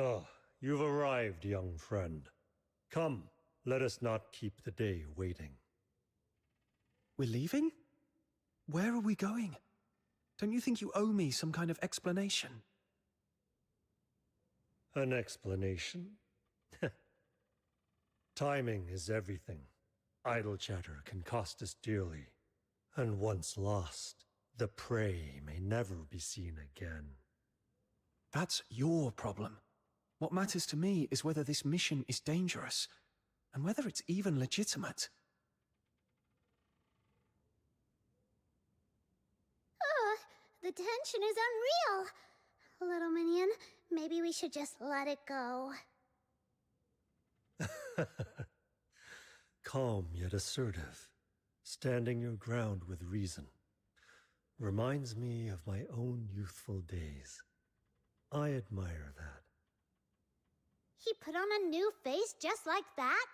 Ah, you've arrived, young friend. Come, let us not keep the day waiting. We're leaving? Where are we going? Don't you think you owe me some kind of explanation? An explanation? Timing is everything. Idle chatter can cost us dearly. And once lost, the prey may never be seen again. That's your problem. What matters to me is whether this mission is dangerous, and whether it's even legitimate. The tension is unreal. Little minion, maybe we should just let it go. Calm yet assertive, standing your ground with reason. Reminds me of my own youthful days. I admire that. He put on a new face just like that?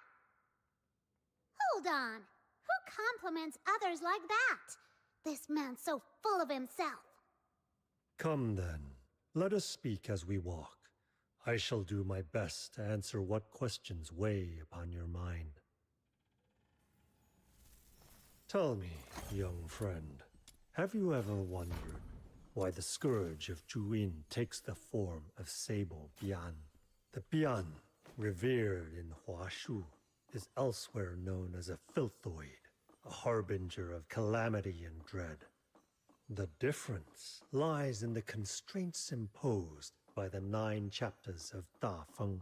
Hold on. Who compliments others like that? This man's so full of himself. Come then, let us speak as we walk. I shall do my best to answer what questions weigh upon your mind. Tell me, young friend, have you ever wondered why the scourge of Juin takes the form of Sable Bian? The Bian, revered in Huashu, is elsewhere known as a filthoid, a harbinger of calamity and dread. The difference lies in the constraints imposed by the 9 chapters of Da Feng.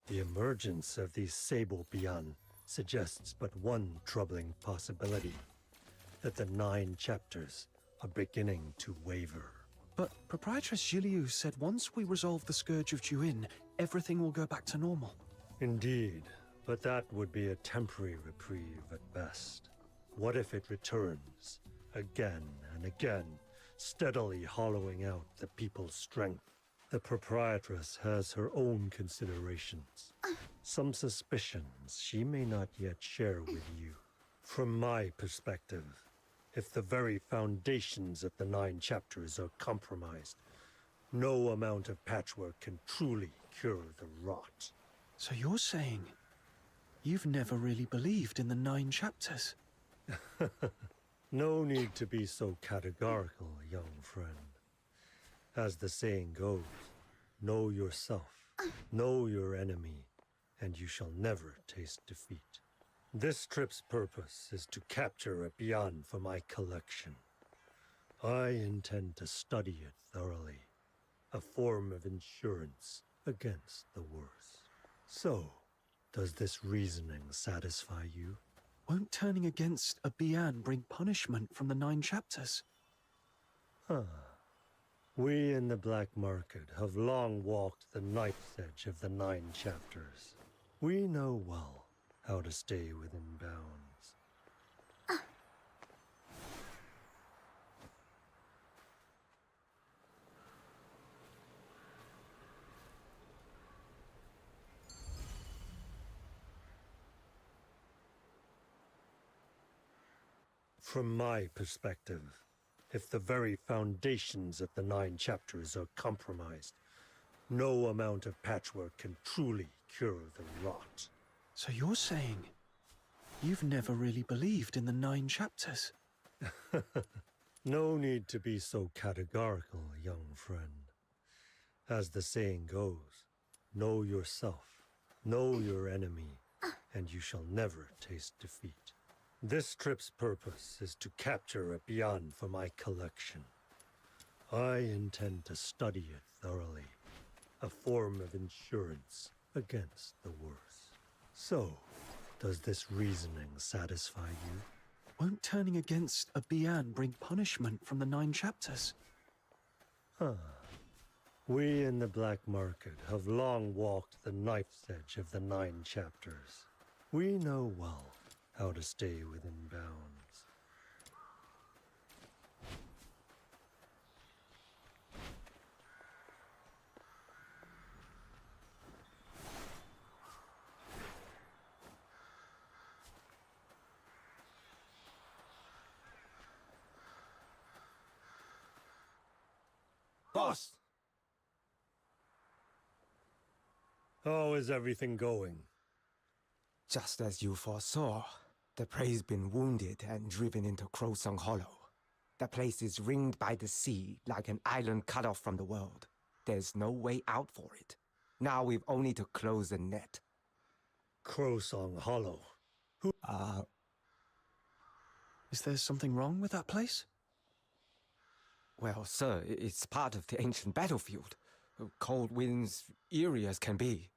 The emergence of these Sable Bian suggests but one troubling possibility, that the 9 chapters are beginning to waver. But Proprietress Jiliu said once we resolve the Scourge of Juin, everything will go back to normal. Indeed, but that would be a temporary reprieve at best. What if it returns, again and again, steadily hollowing out the people's strength? The Proprietress has her own considerations. Some suspicions she may not yet share with you. From my perspective, if the very foundations of the 9 chapters are compromised, no amount of patchwork can truly cure the rot. So you're saying you've never really believed in the 9 chapters? No need to be so categorical, young friend. As the saying goes, know yourself, know your enemy, and you shall never taste defeat. This trip's purpose is to capture a Bian for my collection. I intend to study it thoroughly, a form of insurance against the worst. So, does this reasoning satisfy you? Won't turning against a Bian bring punishment from the 9 chapters? We in the black market have long walked the knife's edge of the 9 chapters. We know well how to stay within bounds. From my perspective, if the very foundations of the 9 chapters are compromised, no amount of patchwork can truly cure the rot. So you're saying you've never really believed in the 9 chapters? No need to be so categorical, young friend. As the saying goes, know yourself, know your enemy, and you shall never taste defeat. This trip's purpose is to capture a Bian for my collection. I intend to study it thoroughly, a form of insurance against the worst. So, does this reasoning satisfy you? Won't turning against a Bian bring punishment from the 9 chapters? We in the black market have long walked the knife's edge of the 9 chapters. We know well how to stay within bounds. Boss! How is everything going? Just as you foresaw, the prey's been wounded and driven into Crowsong Hollow. The place is ringed by the sea like an island cut off from the world. There's no way out for it. Now we've only to close the net. Crowsong Hollow. Is there something wrong with that place? Well, sir, it's part of the ancient battlefield. Cold winds, eerie as can be.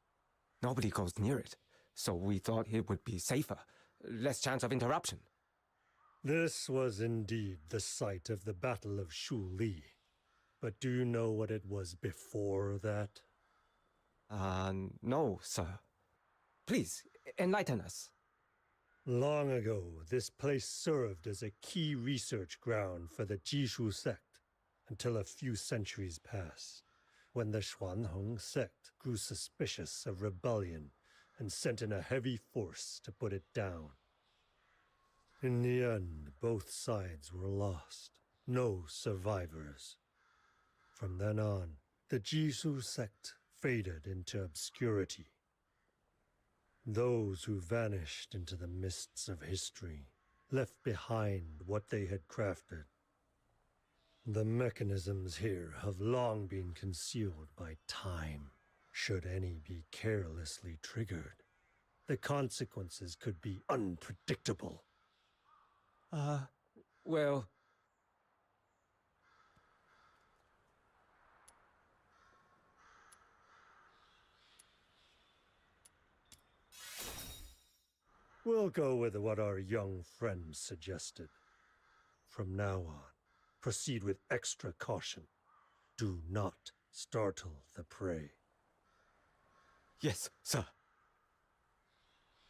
Nobody goes near it, so we thought it would be safer. Less chance of interruption. This was indeed the site of the Battle of Shu Li. But do you know what it was before that? No, sir. Please, enlighten us. Long ago, this place served as a key research ground for the Jishu sect until a few centuries passed, when the Xuanheng sect grew suspicious of rebellion and sent in a heavy force to put it down. In the end, both sides were lost. No survivors. From then on, the Jishu sect faded into obscurity. Those who vanished into the mists of history left behind what they had crafted. The mechanisms here have long been concealed by time. Should any be carelessly triggered, the consequences could be unpredictable. Well... We'll go with what our young friend suggested. From now on, proceed with extra caution. Do not startle the prey. Yes, sir.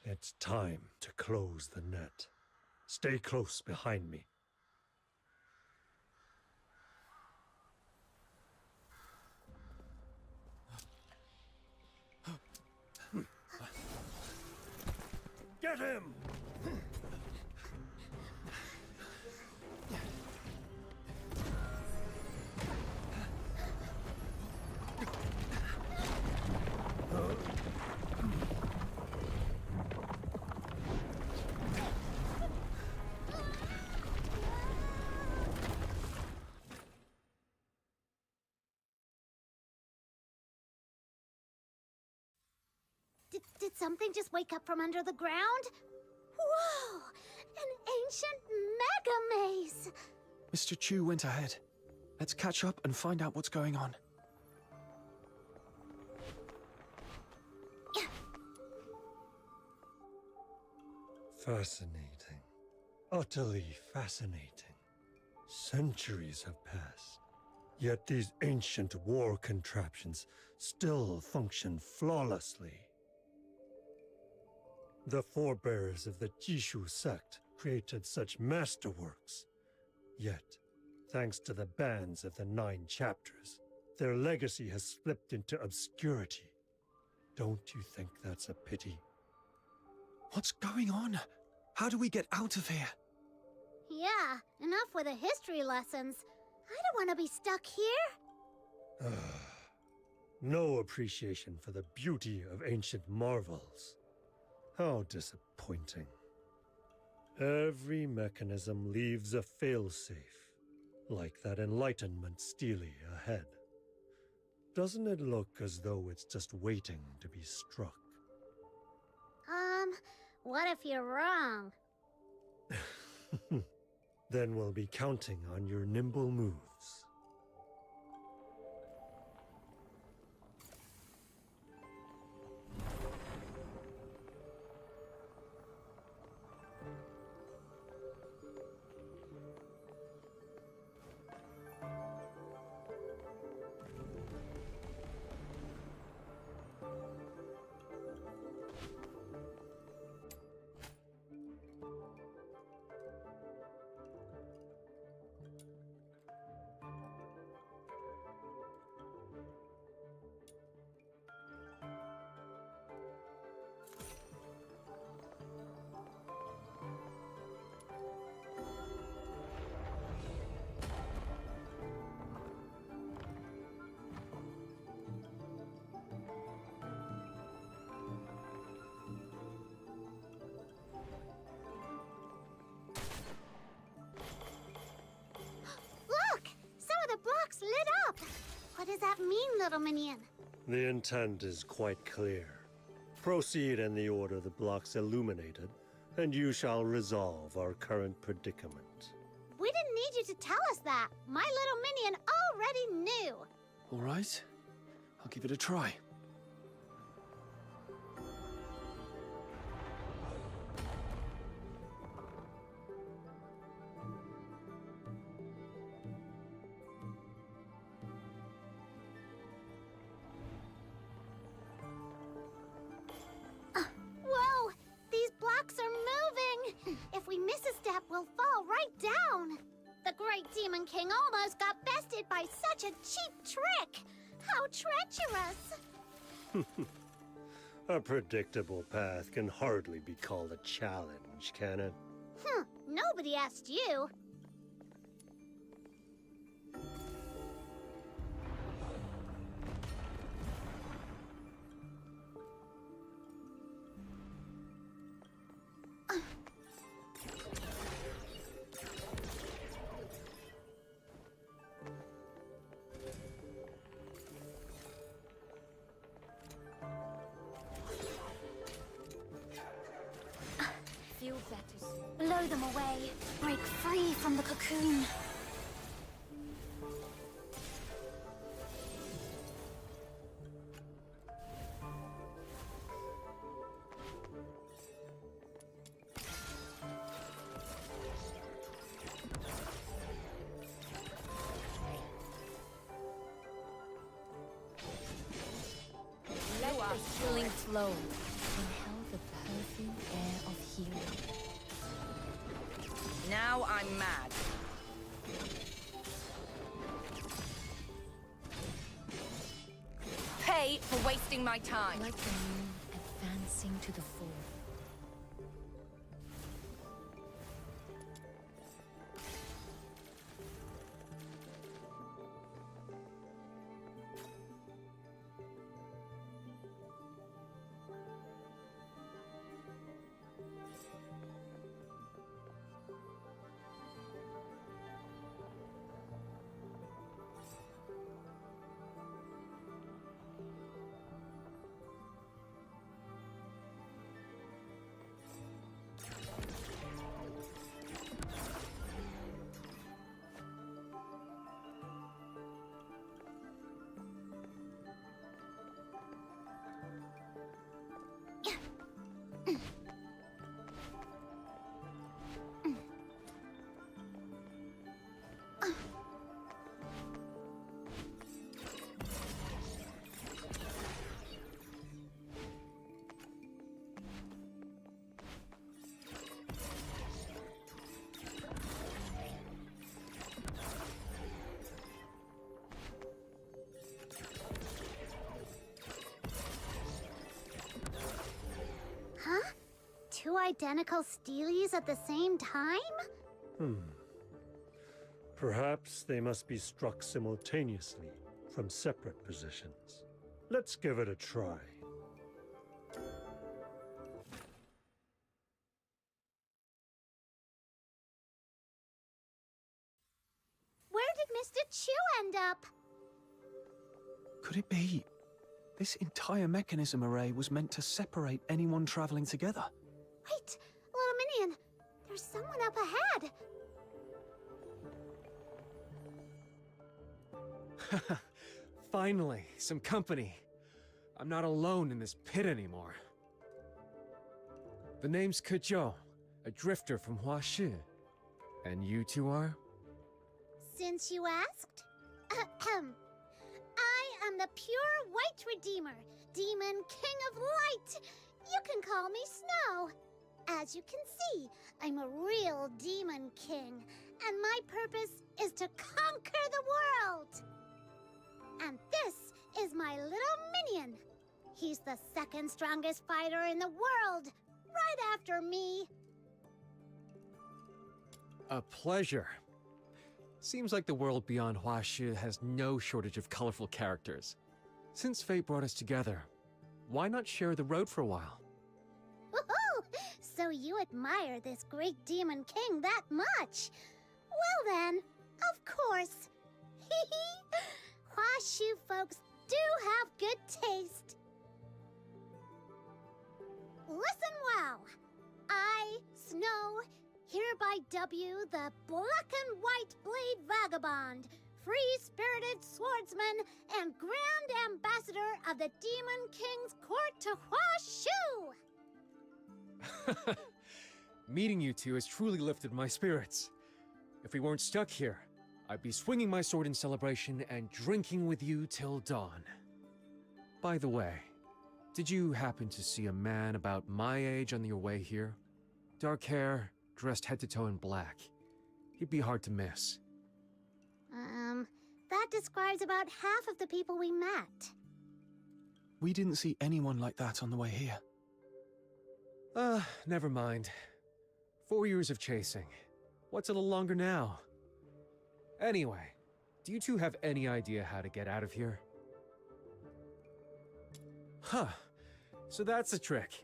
It's time to close the net. Stay close behind me. Get him! Did something just wake up from under the ground? Whoa! An ancient mega maze! Mr. Chu went ahead. Let's catch up and find out what's going on. Fascinating. Utterly fascinating. Centuries have passed. Yet these ancient war contraptions still function flawlessly. The forebears of the Jishu sect created such masterworks. Yet, thanks to the bans of the 9 chapters, their legacy has slipped into obscurity. Don't you think that's a pity? What's going on? How do we get out of here? Yeah, enough with the history lessons. I don't want to be stuck here. No appreciation for the beauty of ancient marvels. How disappointing. Every mechanism leaves a failsafe, like that Enlightenment stele ahead. Doesn't it look as though it's just waiting to be struck? What if you're wrong? Then we'll be counting on your nimble moves. little minion. The intent is quite clear. Proceed in the order the blocks illuminated, and you shall resolve our current predicament. We didn't need you to tell us that. My little minion already knew. All right, I'll give it a try. Whoa! These blocks are moving! If we miss a step, we'll fall right down! The Great Demon King almost got bested by such a cheap trick! How treacherous! A predictable path can hardly be called a challenge, can it? Nobody asked you. Feel better. Blow them away. Break free from the cocoon. Let the healing flow. Inhale the perfume air of healing. Now I'm mad. Pay for wasting my time. Like the moon advancing to the full. Huh? Two identical Steelies at the same time? Perhaps they must be struck simultaneously from separate positions. Let's give it a try. Where did Mr. Chu end up? Could it be? This entire mechanism array was meant to separate anyone traveling together. Wait, little minion, there's someone up ahead. Finally, some company. I'm not alone in this pit anymore. The name's Kezhou, a drifter from Huashi. And you two are? Since you asked, I am the pure White Redeemer, Demon King of Light. You can call me Snow. As you can see, I'm a real Demon King, and my purpose is to conquer the world. And this is my little minion. He's the second strongest fighter in the world, right after me. A pleasure. Seems like the world beyond Huashi has no shortage of colorful characters. Since fate brought us together, why not share the road for a while? Woohoo! So you admire this great Demon King that much? Well then, of course. Huashu folks do have good taste. Listen well. I, Snow, hereby dub you the Black and White Blade Vagabond, free-spirited swordsman, and Grand Ambassador of the Demon King's Court to Huashu! Meeting you two has truly lifted my spirits. If we weren't stuck here, I'd be swinging my sword in celebration and drinking with you till dawn. By the way, did you happen to see a man about my age on your way here? Dark hair, dressed head to toe in black. He'd be hard to miss. That describes about half of the people we met. We didn't see anyone like that on the way here. Never mind. 4 years of chasing. What's a little longer now? Anyway, do you two have any idea how to get out of here? Huh. So that's the trick.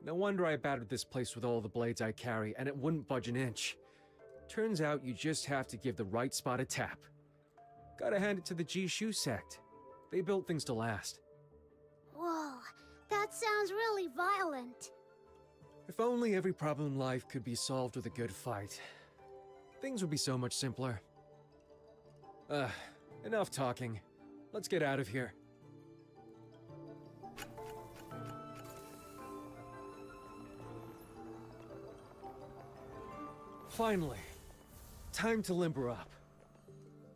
No wonder I battered this place with all the blades I carry, and it wouldn't budge an inch. Turns out you just have to give the right spot a tap. Gotta hand it to the Jishu sect. They built things to last. Whoa, that sounds really violent. If only every problem in life could be solved with a good fight. Things would be so much simpler. Enough talking. Let's get out of here. Finally. Time to limber up.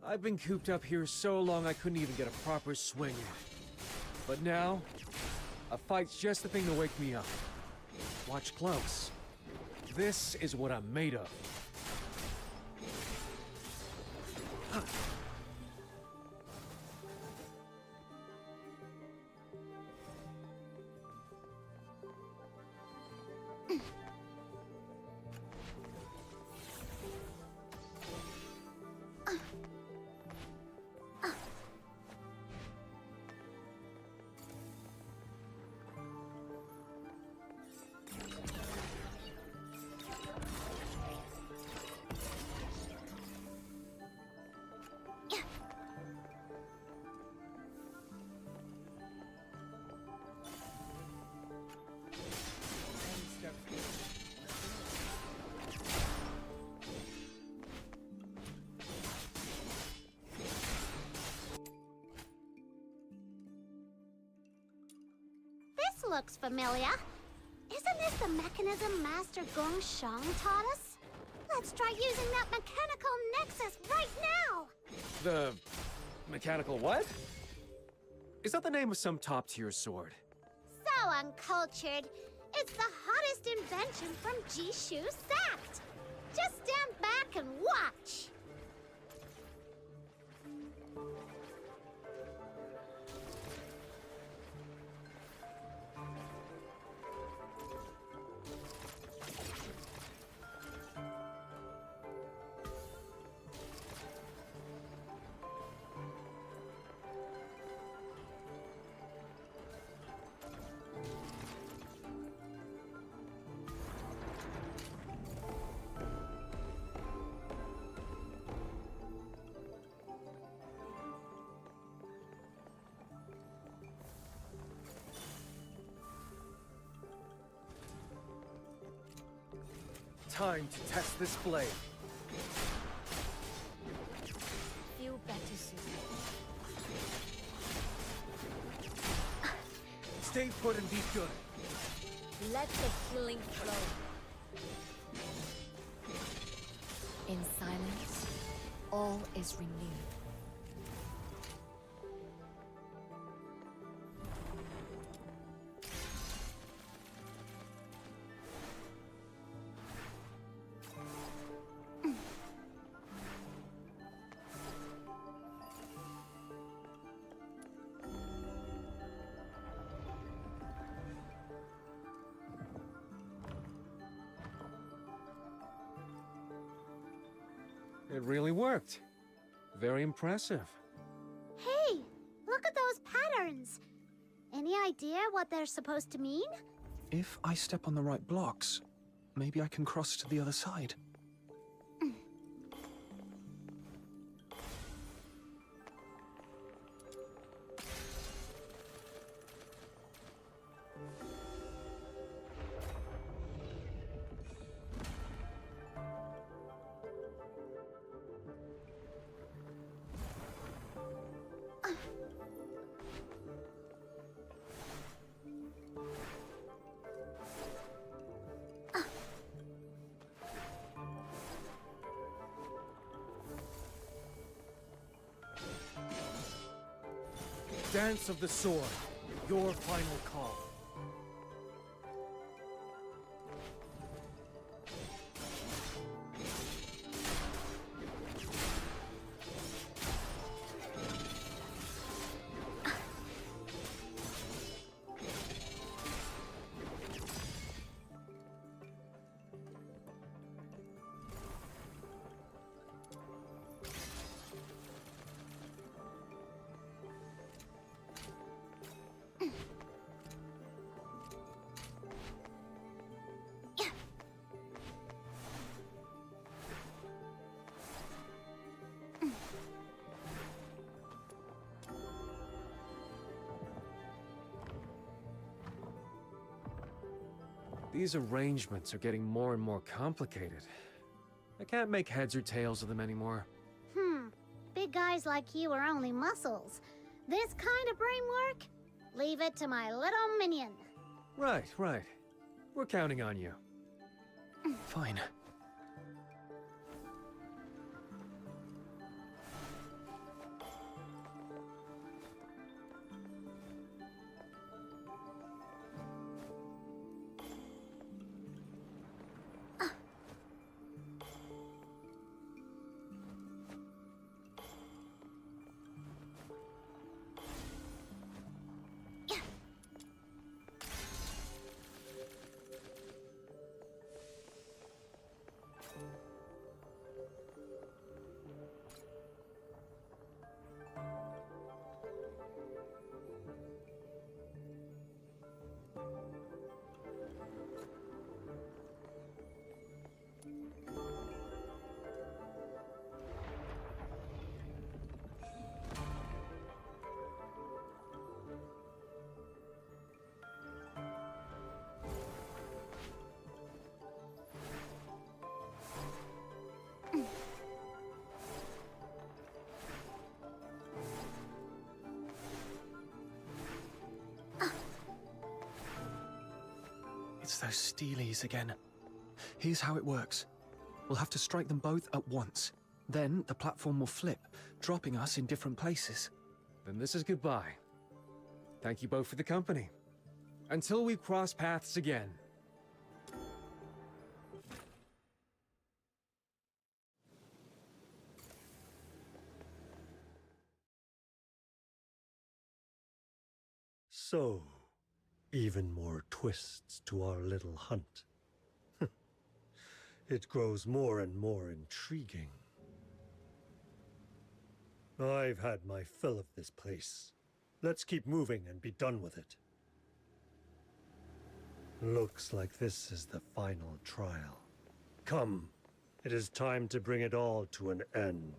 I've been cooped up here so long I couldn't even get a proper swing in. But now, a fight's just the thing to wake me up. Watch close. This is what I'm made of. This looks familiar. Isn't this the mechanism Master Gong Shang taught us? Let's try using that mechanical nexus right now! The... mechanical what? Is that the name of some top-tier sword? So uncultured. It's the hottest invention from Jishu sect. Just stand back and watch. Time to test this blade. Feel better soon. Stay put and be good. Let the healing flow. In silence, all is renewed. It really worked. Very impressive. Hey, look at those patterns. Any idea what they're supposed to mean? If I step on the right blocks, maybe I can cross to the other side. Dance of the Sword. Your final call. These arrangements are getting more and more complicated. I can't make heads or tails of them anymore. Big guys like you are only muscles. This kind of brain work? Leave it to my little minion. Right. We're counting on you. Fine. It's those Steelies again. Here's how it works. We'll have to strike them both at once. Then the platform will flip, dropping us in different places. Then this is goodbye. Thank you both for the company. Until we cross paths again. So, even more twists to our little hunt. It grows more and more intriguing. I've had my fill of this place. Let's keep moving and be done with it. Looks like this is the final trial. Come, it is time to bring it all to an end.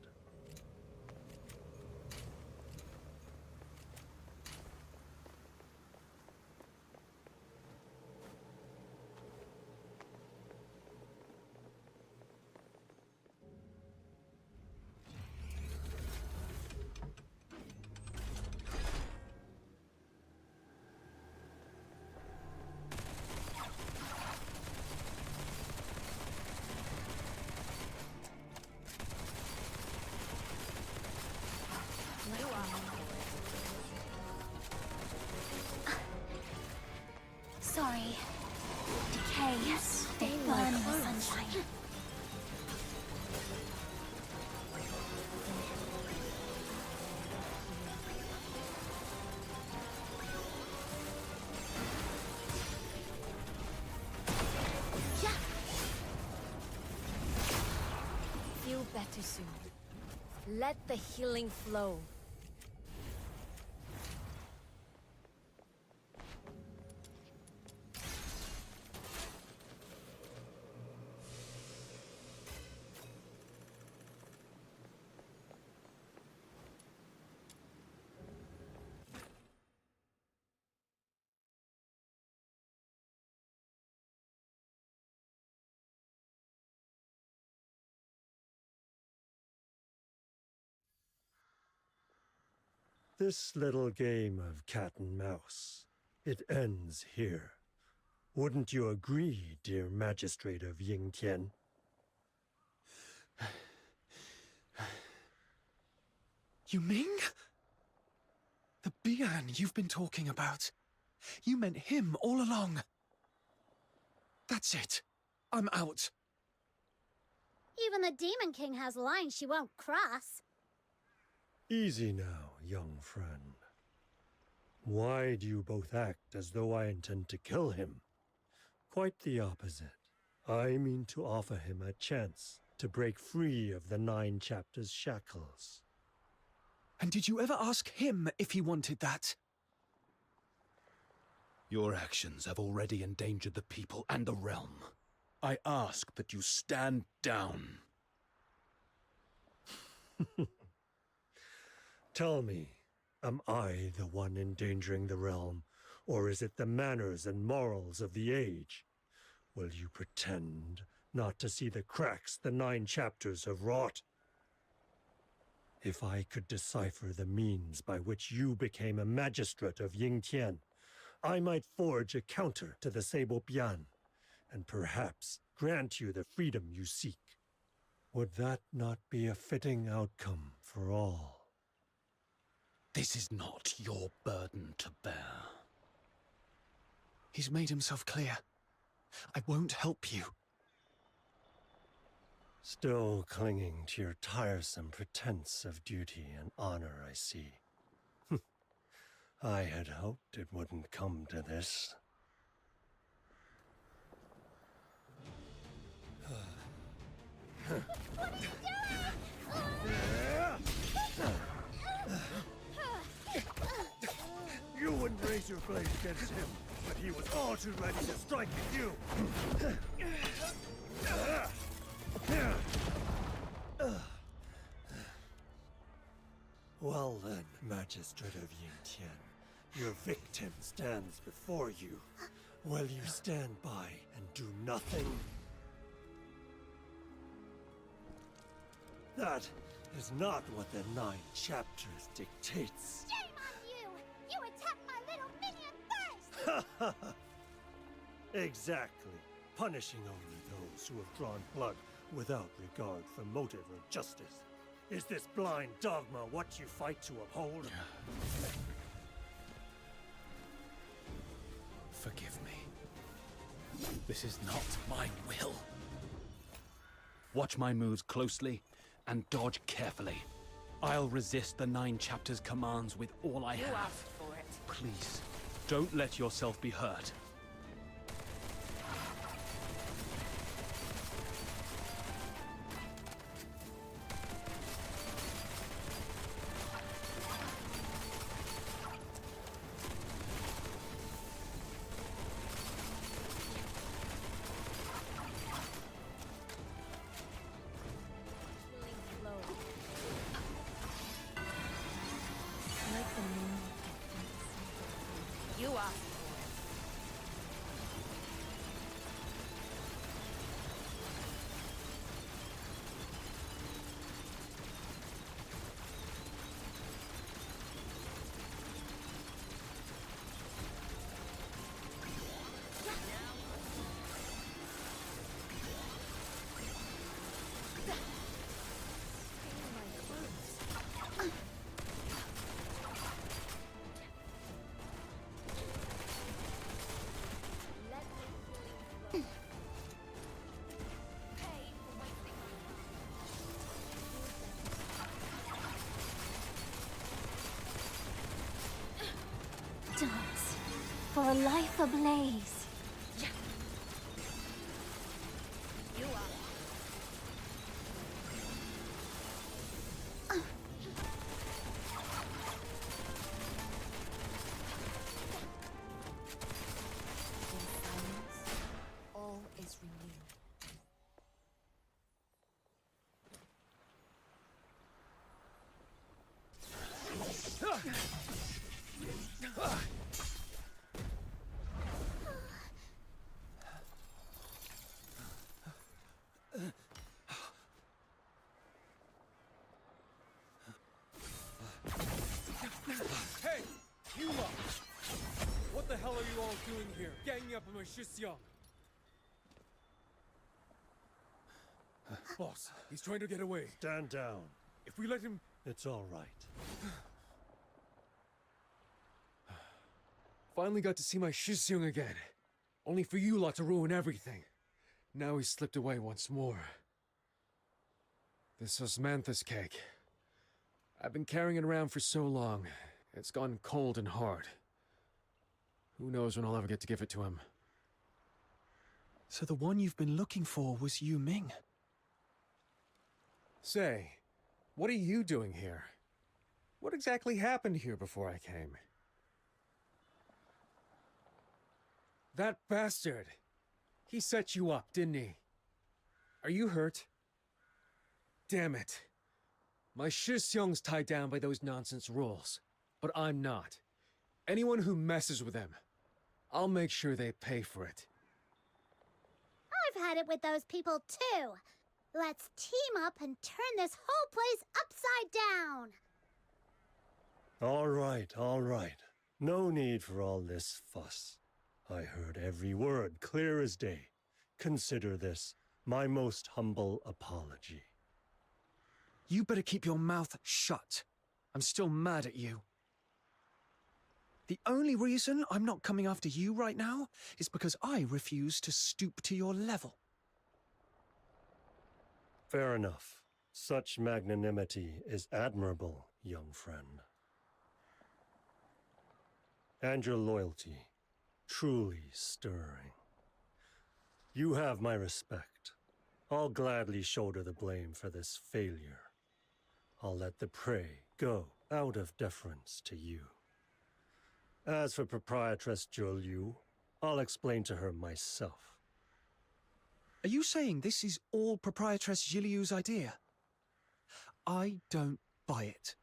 Sorry. Decay. They burn in the sunshine. Feel better soon. Let the healing flow. This little game of cat and mouse, it ends here. Wouldn't you agree, dear Magistrate of Yingtian? You Ming? The Bian you've been talking about. You meant him all along. That's it. I'm out. Even the Demon King has lines she won't cross. Easy now, young friend. Why do you both act as though I intend to kill him? Quite the opposite. I mean to offer him a chance to break free of the 9 chapters' shackles. And did you ever ask him if he wanted that? Your actions have already endangered the people and the realm. I ask that you stand down. Tell me, am I the one endangering the realm, or is it the manners and morals of the age? Will you pretend not to see the cracks the 9 chapters have wrought? If I could decipher the means by which you became a magistrate of Yingtian, I might forge a counter to the Sable Bian, and perhaps grant you the freedom you seek. Would that not be a fitting outcome for all? This is not your burden to bear. He's made himself clear. I won't help you. Still clinging to your tiresome pretense of duty and honor, I see. I had hoped it wouldn't come to this. What are you doing? You wouldn't raise your blade against him, but he was all too ready to strike at you. Well then, Magistrate of Yingtian, your victim stands before you. Will you stand by and do nothing? That is not what the 9 chapters dictates. Shame on you! You attacked my little minion first! Exactly. Punishing only those who have drawn blood without regard for motive or justice. Is this blind dogma what you fight to uphold? Forgive me. This is not my will. Watch my moves closely and dodge carefully. I'll resist the 9 chapters' commands with all I You have. asked for it. Please, don't let yourself be hurt. Like the moon. You asked for it. Dogs, for a life ablaze. You are. In silence, all is renewed. Hey! You lot! What the hell are you all doing here? Ganging up on my Shixiang? Boss, he's trying to get away. Stand down. If we let him... It's all right. Finally got to see my Shisyung again. Only for you lot to ruin everything. Now he's slipped away once more. This osmanthus cake. I've been carrying it around for so long. It's gone cold and hard. Who knows when I'll ever get to give it to him. So the one you've been looking for was Yu Ming. Say, what are you doing here? What exactly happened here before I came? That bastard! He set you up, didn't he? Are you hurt? Damn it. My Shisyung's tied down by those nonsense rules, but I'm not. Anyone who messes with them, I'll make sure they pay for it. I've had it with those people too. Let's team up and turn this whole place upside down. All right, all right. No need for all this fuss. I heard every word clear as day. Consider this my most humble apology. You better keep your mouth shut. I'm still mad at you. The only reason I'm not coming after you right now is because I refuse to stoop to your level. Fair enough. Such magnanimity is admirable, young friend. And your loyalty, truly stirring. You have my respect. I'll gladly shoulder the blame for this failure. I'll let the prey go out of deference to you. As for Proprietress Zhou Liu, I'll explain to her myself. Are you saying this is all Proprietress Zhiliu's idea? I don't buy it.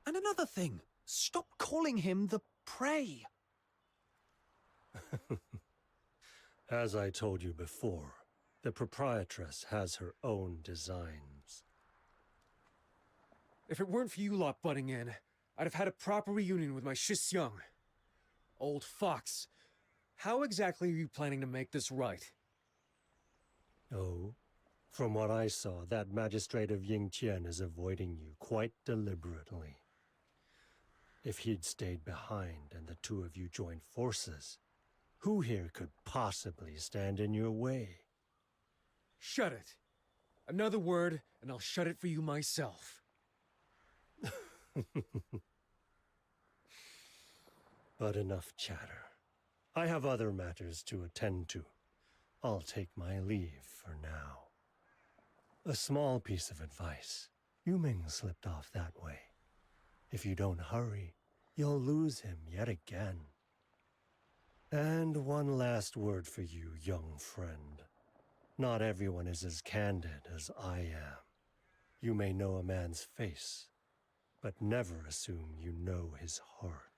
And another thing, stop calling him the prey. As I told you before, the Proprietress has her own designs. If it weren't for you lot butting in, I'd have had a proper reunion with my Shisyung. Old fox, how exactly are you planning to make this right? Oh, from what I saw, that magistrate of Yingtian is avoiding you quite deliberately. If he'd stayed behind and the two of you joined forces, who here could possibly stand in your way? Shut it. Another word, and I'll shut it for you myself. But enough chatter. I have other matters to attend to. I'll take my leave for now. A small piece of advice. Yu Ming slipped off that way. If you don't hurry, you'll lose him yet again. And one last word for you, young friend. Not everyone is as candid as I am. You may know a man's face, but never assume you know his heart.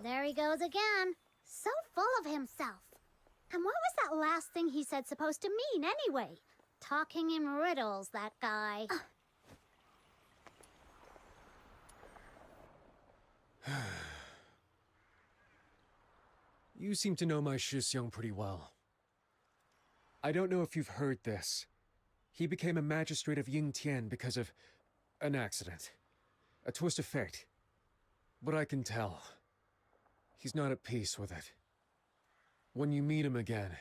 There he goes again. So full of himself. And what was that last thing he said supposed to mean anyway? Talking in riddles, that guy. You seem to know my Shisyung pretty well. I don't know if you've heard this. He became a magistrate of Yingtian because of an accident. A twist of fate. But I can tell. He's not at peace with it. When you meet him again,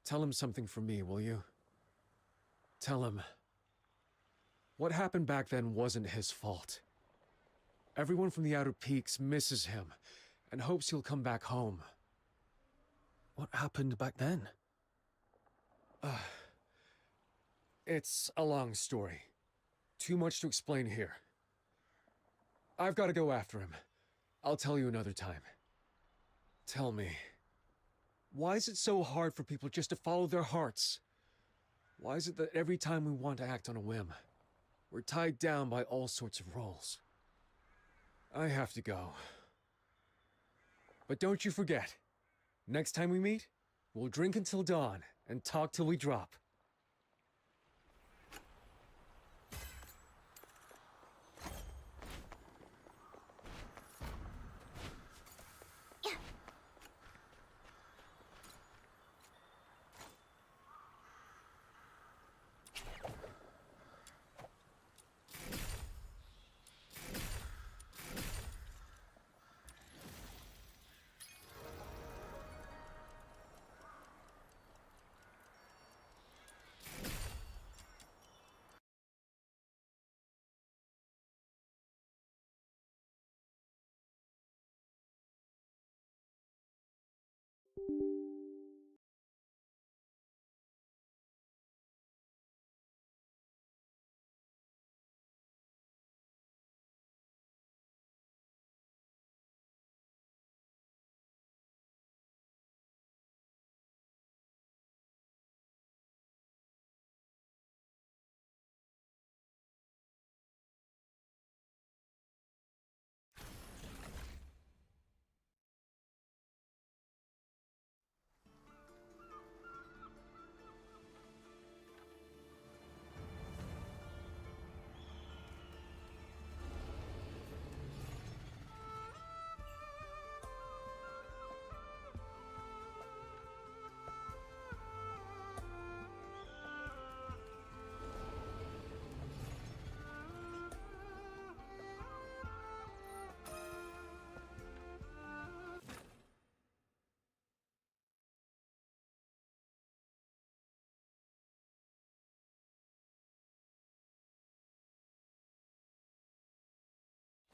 tell him something from me, will you? Tell him. What happened back then wasn't his fault. Everyone from the Outer Peaks misses him and hopes he'll come back home. What happened back then? It's a long story. Too much to explain here. I've got to go after him. I'll tell you another time. Tell me, why is it so hard for people just to follow their hearts? Why is it that every time we want to act on a whim, we're tied down by all sorts of rules? I have to go. But don't you forget, next time we meet, we'll drink until dawn and talk till we drop.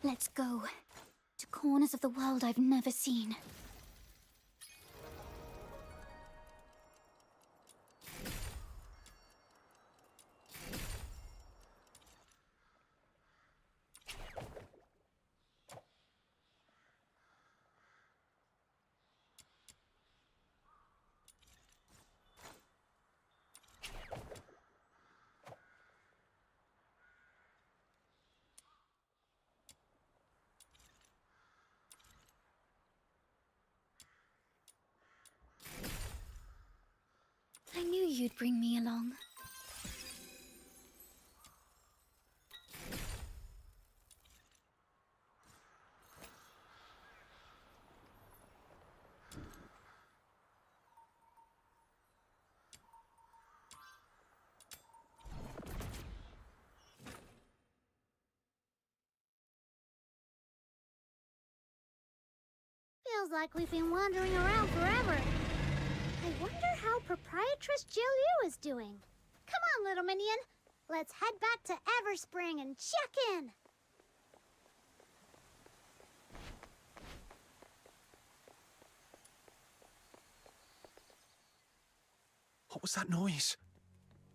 Let's go. To corners of the world I've never seen. I knew you'd bring me along. Feels like we've been wandering around forever. I wonder how Proprietress Jill Yu is doing. Come on, little minion. Let's head back to Everspring and check in. What was that noise?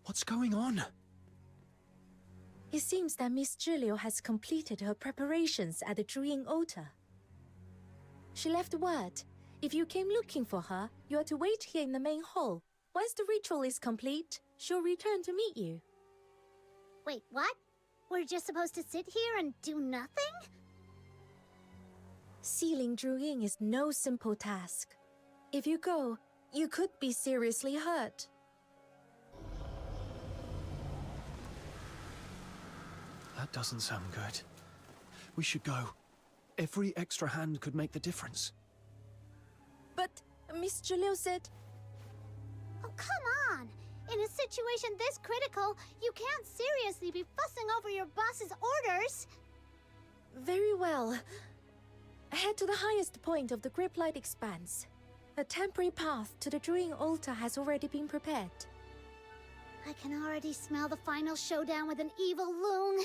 What's going on? It seems that Miss Julio has completed her preparations at the Druid altar. She left word. If you came looking for her, you are to wait here in the main hall. Once the ritual is complete, she'll return to meet you. Wait, what? We're just supposed to sit here and do nothing? Sealing Druid is no simple task. If you go, you could be seriously hurt. That doesn't sound good. We should go. Every extra hand could make the difference. But Miss Julio said... Oh, come on! In a situation this critical, you can't seriously be fussing over your boss's orders! Very well. Head to the highest point of the Griplight Expanse. A temporary path to the Druid altar has already been prepared. I can already smell the final showdown with an evil loon.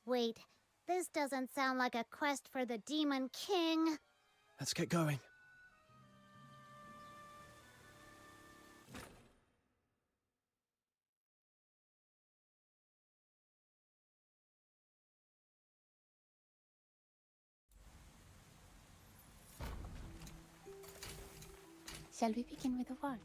Wait, this doesn't sound like a quest for the Demon King. Let's get going. Shall we begin with the words?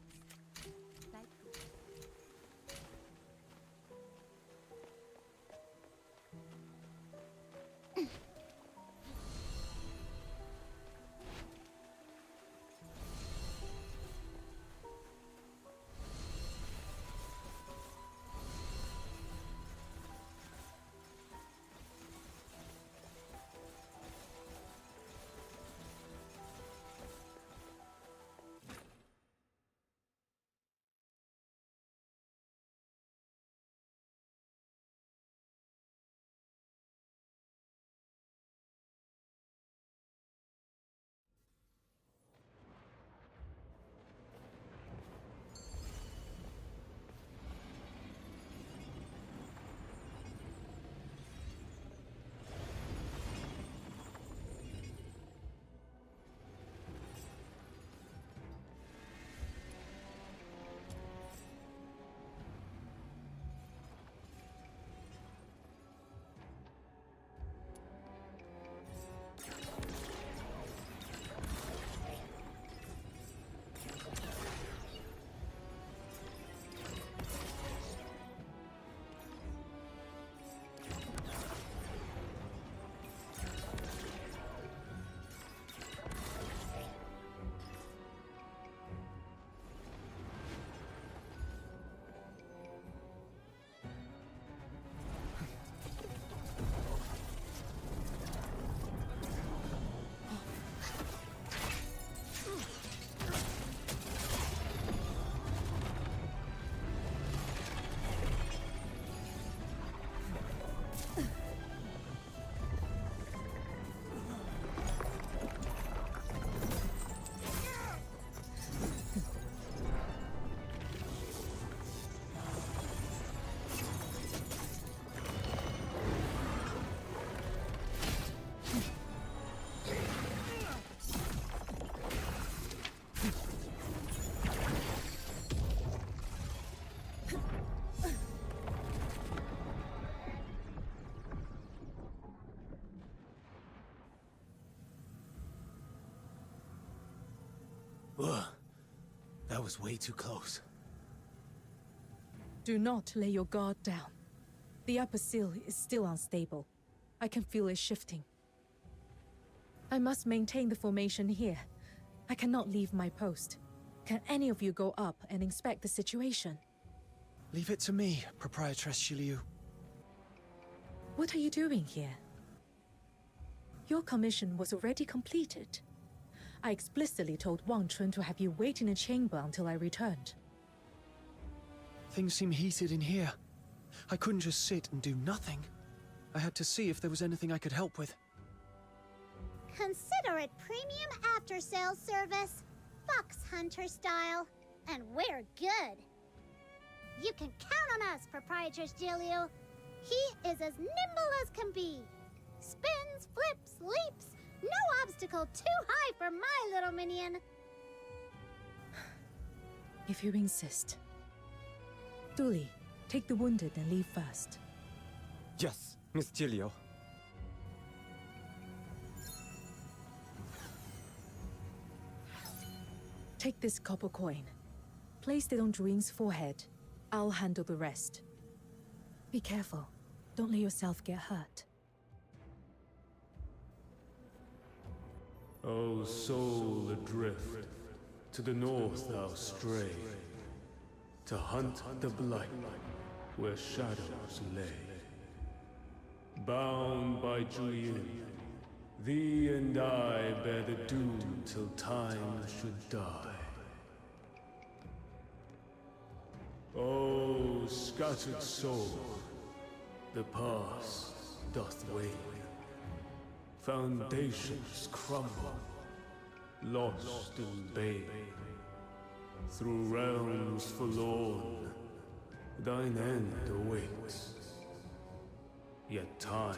Ugh. That was way too close. Do not lay your guard down. The upper seal is still unstable. I can feel it shifting. I must maintain the formation here. I cannot leave my post. Can any of you go up and inspect the situation? Leave it to me, Proprietress Shiliu. What are you doing here? Your commission was already completed. I explicitly told Wang Chun to have you wait in a chamber until I returned. Things seem heated in here. I couldn't just sit and do nothing. I had to see if there was anything I could help with. Consider it premium after-sales service, Fox Hunter style, and we're good. You can count on us, Proprietress Jilio. He is as nimble as can be. Spins, flips, leaps, no obstacle too high for my little minion. If you insist. Dooley, take the wounded and leave first. Yes, Miss Gilio. Take this copper coin. Place it on Druin's forehead. I'll handle the rest. Be careful. Don't let yourself get hurt. O soul adrift, to the north thou stray, to hunt the blight where shadows lay. Bound by Julian, thee and I bear the doom till time should die. O scattered soul, the past doth wane. Foundations crumble, lost in bane. Through realms forlorn, thine end awaits. Yet time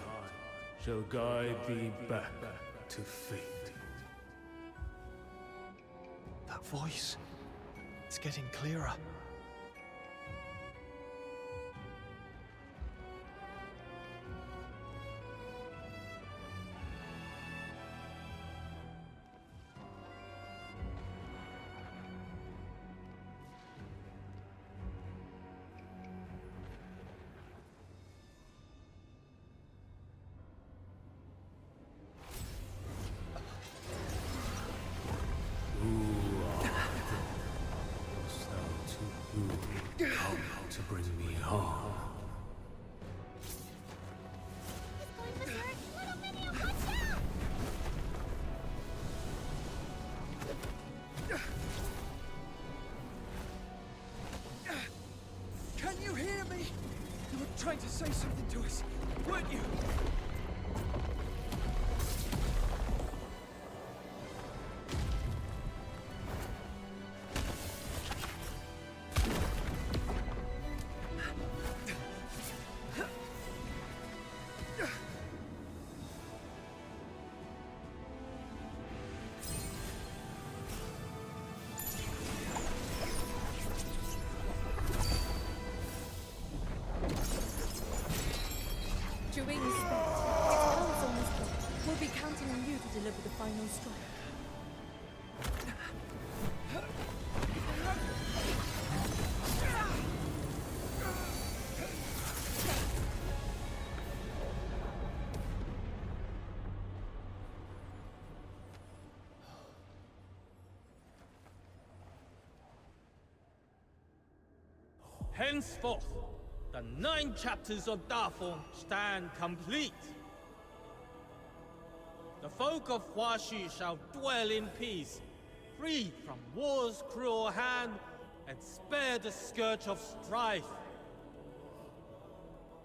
shall guide thee back to fate. That voice, it's getting clearer. Come to bring me harm. It's going berserk! Little minion, watch out! Can you hear me? You were trying to say something to us, weren't you? Druin is spent. Its power's almost gone. We'll be counting on you to deliver the final strike. Henceforth, the 9 chapters of Dafeng stand complete. The folk of Huaxu shall dwell in peace, free from war's cruel hand, and spare the scourge of strife.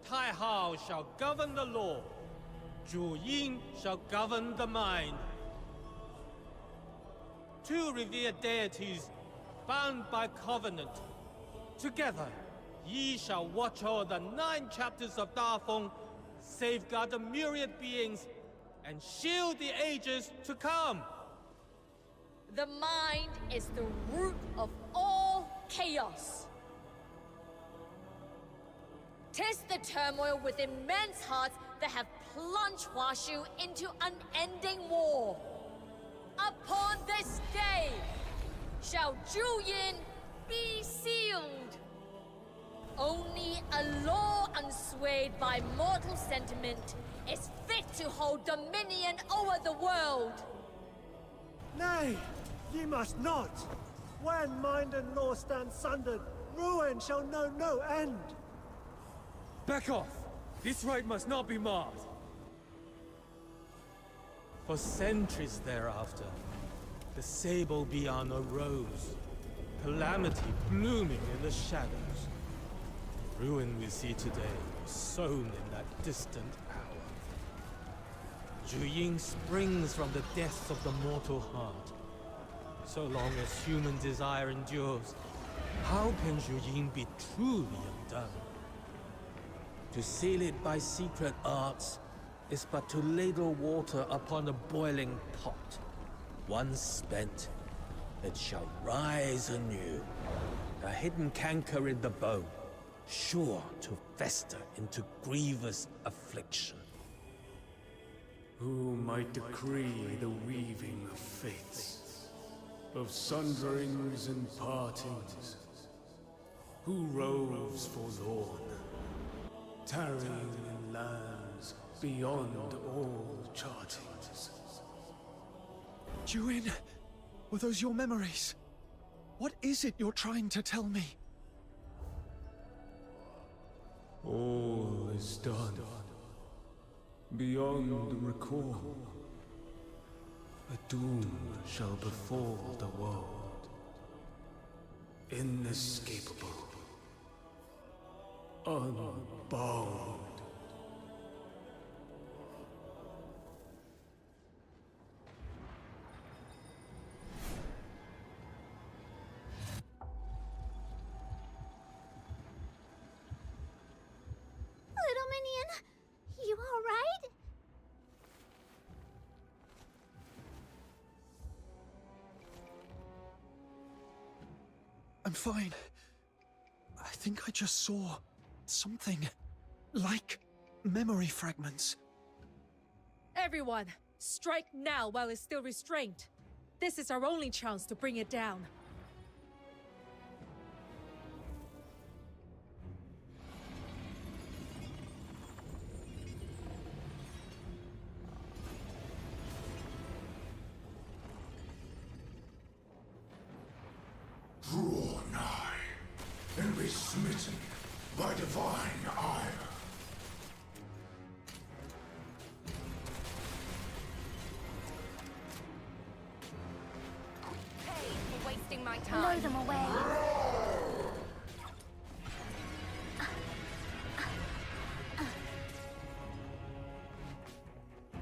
Tai Hao shall govern the law, Zhu Ying shall govern the mind. 2 revered deities, bound by covenant. Together, ye shall watch over the 9 chapters of Dafeng, safeguard the myriad beings, and shield the ages to come. The mind is the root of all chaos. 'Tis the turmoil within men's hearts that have plunged Huaxu into unending war. Upon this day, Juyin be sealed. Only a law unswayed by mortal sentiment is fit to hold dominion over the world. Nay, ye must not! When mind and law stand sundered, ruin shall know no end! Back off! This right must not be marred! For centuries thereafter, the sable beyond arose, calamity blooming in the shadows. The ruin we see today was sown in that distant hour. Juyin springs from the depths of the mortal heart. So long as human desire endures, how can Juyin be truly undone? To seal it by secret arts is but to ladle water upon a boiling pot. Once spent, it shall rise anew, a hidden canker in the bone, sure to fester into grievous affliction. Who might decree the weaving of fates, of sunderings and partings? Who roves forlorn, tarrying in lands beyond all chartings? Juin, were those your memories? What is it you're trying to tell me? All is done. Beyond recall. A doom shall befall the world. Inescapable. Unbound. Little Minion, you all right? I'm fine. I think I just saw something like memory fragments. Everyone, strike now while it's still restrained. This is our only chance to bring it down. Draw nigh, and be smitten by divine ire. Hey, for wasting my Blow time. them away.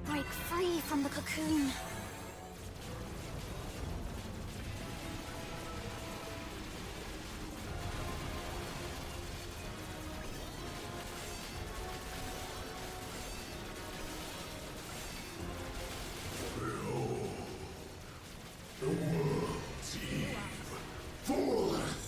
Break free from the cocoon. The world's eve, falleth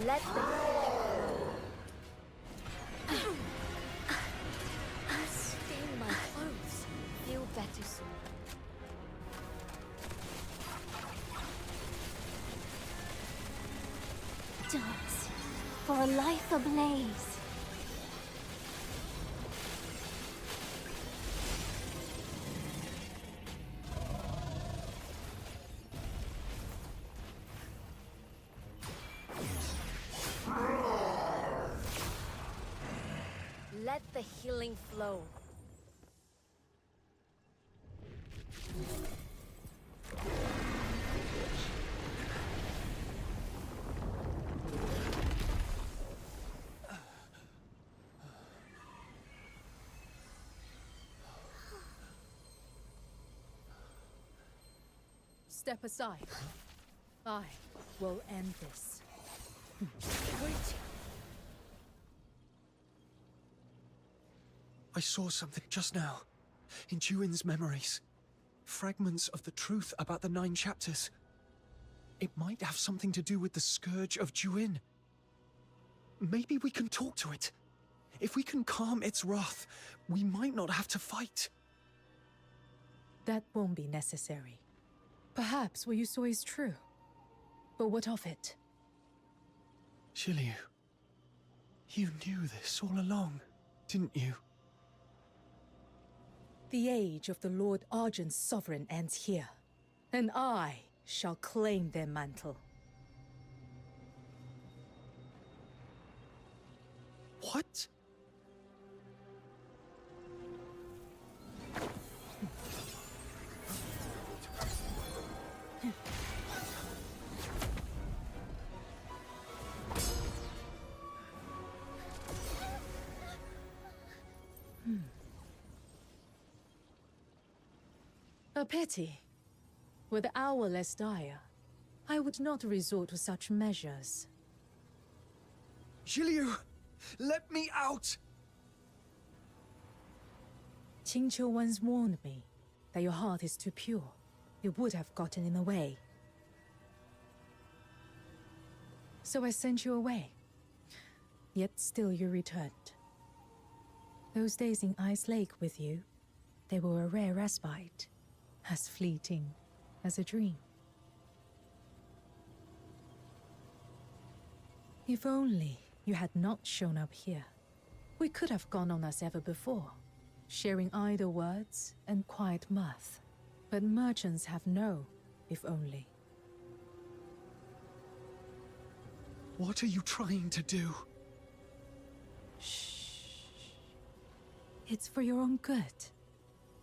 Let the stain my clothes. Feel better soon. Dogs, for a life ablaze. Let the healing flow. Step aside. I will end this. Wait. I saw something just now. In Juin's memories. Fragments of the truth about the 9 chapters. It might have something to do with the Scourge of Juin. Maybe we can talk to it. If we can calm its wrath, we might not have to fight. That won't be necessary. Perhaps what you saw is true. But what of it? Shiliu, you knew this all along, didn't you? The age of the Lord Argent's sovereign ends here, and I shall claim their mantle. What? A pity. Were the hour less dire, I would not resort to such measures. Shiliu, let me out! Qingqiu once warned me that your heart is too pure. It would have gotten in the way. So I sent you away. Yet still you returned. Those days in Ice Lake with you, they were a rare respite, as fleeting as a dream. If only you had not shown up here, we could have gone on as ever before, sharing idle words and quiet mirth. But merchants have no if only. What are you trying to do? Shh. It's for your own good,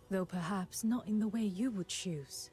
though perhaps not in the way you would choose.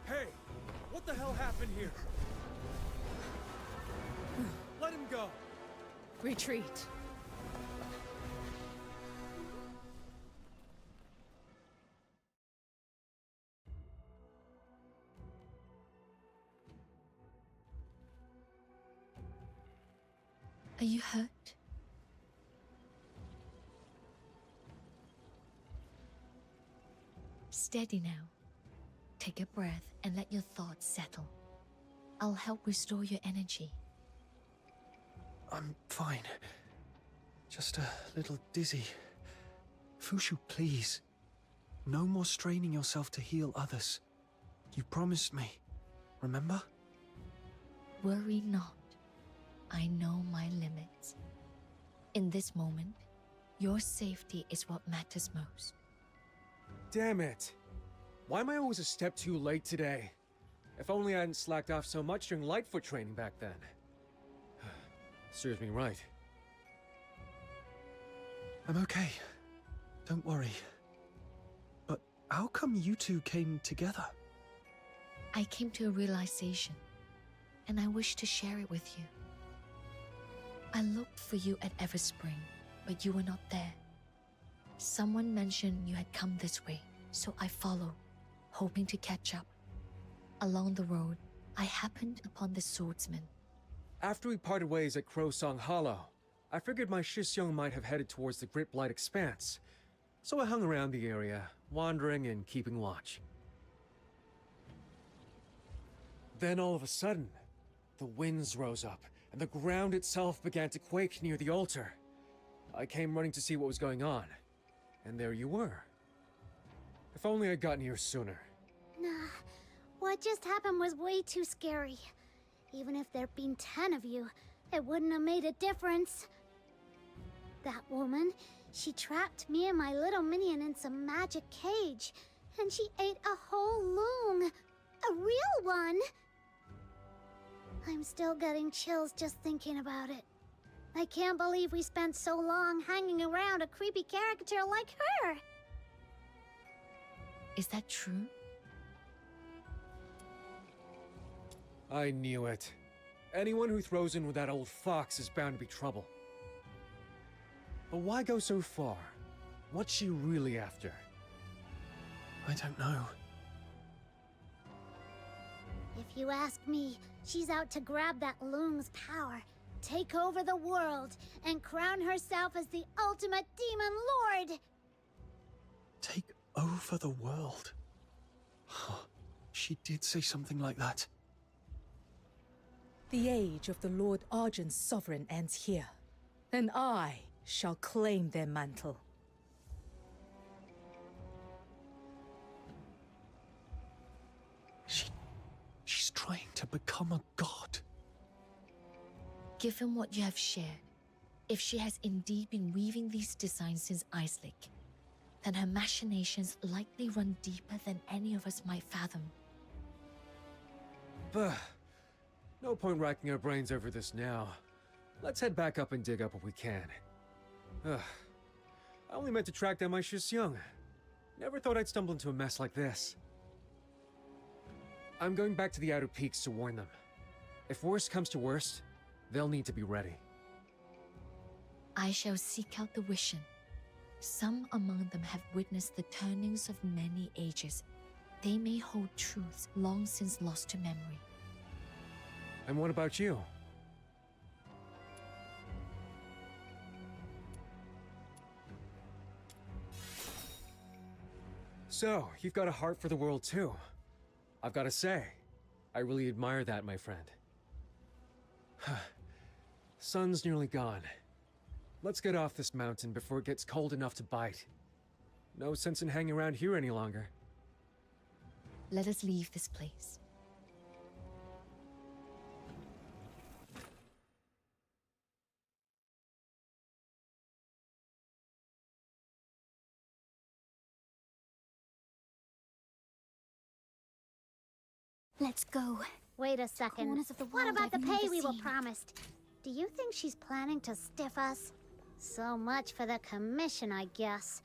Hey! What the hell happened here? Let him go! Retreat. Are you hurt? Steady now. Take a breath and let your thoughts settle. I'll help restore your energy. I'm fine. Just a little dizzy. Fushu, please. No more straining yourself to heal others. You promised me, remember? Worry not. I know my limits. In this moment, your safety is what matters most. Damn it! Why am I always a step too late today? If only I hadn't slacked off so much during Lightfoot training back then. Serves me right. I'm okay. Don't worry. But how come you two came together? I came to a realization, and I wish to share it with you. I looked for you at Everspring, but you were not there. Someone mentioned you had come this way, so I followed, hoping to catch up. Along the road, I happened upon the swordsman. After we parted ways at Crow Song Hollow, I figured my Shisyung might have headed towards the Grit Blight Expanse. So I hung around the area, wandering and keeping watch. Then all of a sudden, the winds rose up, and the ground itself began to quake near the altar. I came running to see what was going on, and there you were. If only I'd gotten here sooner. Nah, what just happened was way too scary. Even if there'd been 10 of you, it wouldn't have made a difference. That woman, she trapped me and my little minion in some magic cage, and she ate a whole loon. A real one! I'm still getting chills just thinking about it. I can't believe we spent so long hanging around a creepy caricature like her! Is that true? I knew it. Anyone who throws in with that old fox is bound to be trouble. But why go so far? What's she really after? I don't know. If you ask me, she's out to grab that loon's power, take over the world, and crown herself as the ultimate demon lord! Take over the world? She did say something like that. The age of the Lord Argent's sovereign ends here. Then I shall claim their mantle. She's trying to become a god. Given what you have shared, if she has indeed been weaving these designs since Ice Lake, then her machinations likely run deeper than any of us might fathom. But no point racking our brains over this now. Let's head back up and dig up what we can. Ugh. I only meant to track down my Shisyung. Never thought I'd stumble into a mess like this. I'm going back to the Outer Peaks to warn them. If worst comes to worst, they'll need to be ready. I shall seek out the Wishen. Some among them have witnessed the turnings of many ages. They may hold truths long since lost to memory. And what about you? So, you've got a heart for the world too. I've got to say, I really admire that, my friend. Sun's nearly gone. Let's get off this mountain before it gets cold enough to bite. No sense in hanging around here any longer. Let us leave this place. Let's go. Wait a second. Corners of the What world about the I've pay never we were seen. promised? Do you think she's planning to stiff us? So much for the commission, I guess.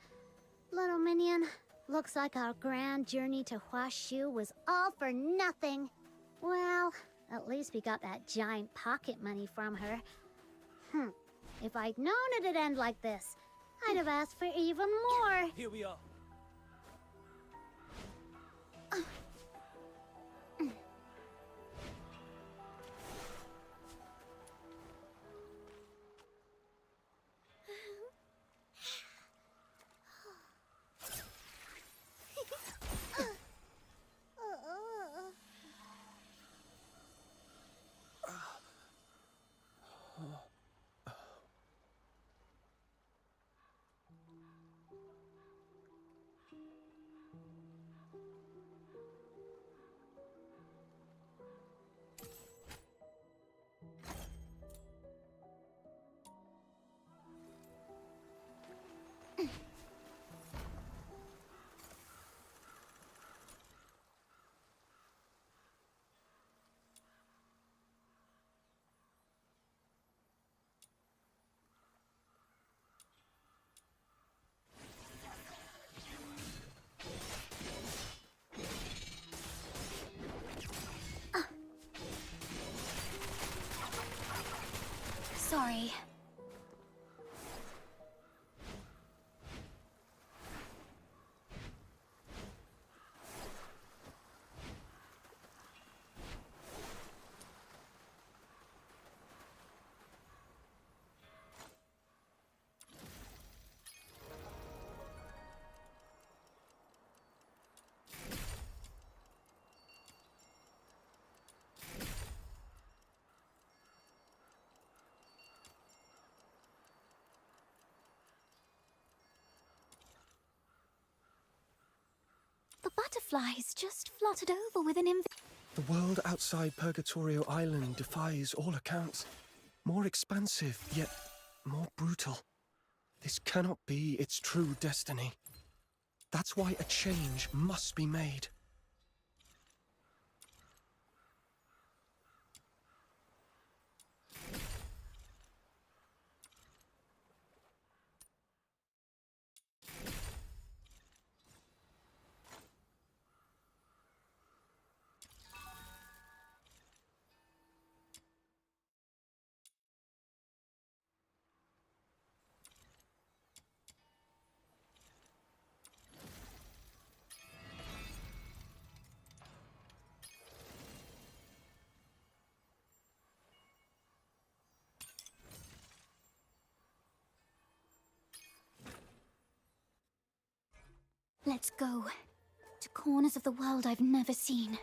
Little minion, looks like our grand journey to Huashu was all for nothing. Well, at least we got that giant pocket money from her. If I'd known it'd end like this, I'd have asked for even more. Here we are. butterflies just fluttered over with an The world outside Purgatorio Island defies all accounts. More expansive, yet more brutal. This cannot be its true destiny. That's why a change must be made. Let's go. To corners of the world I've never seen.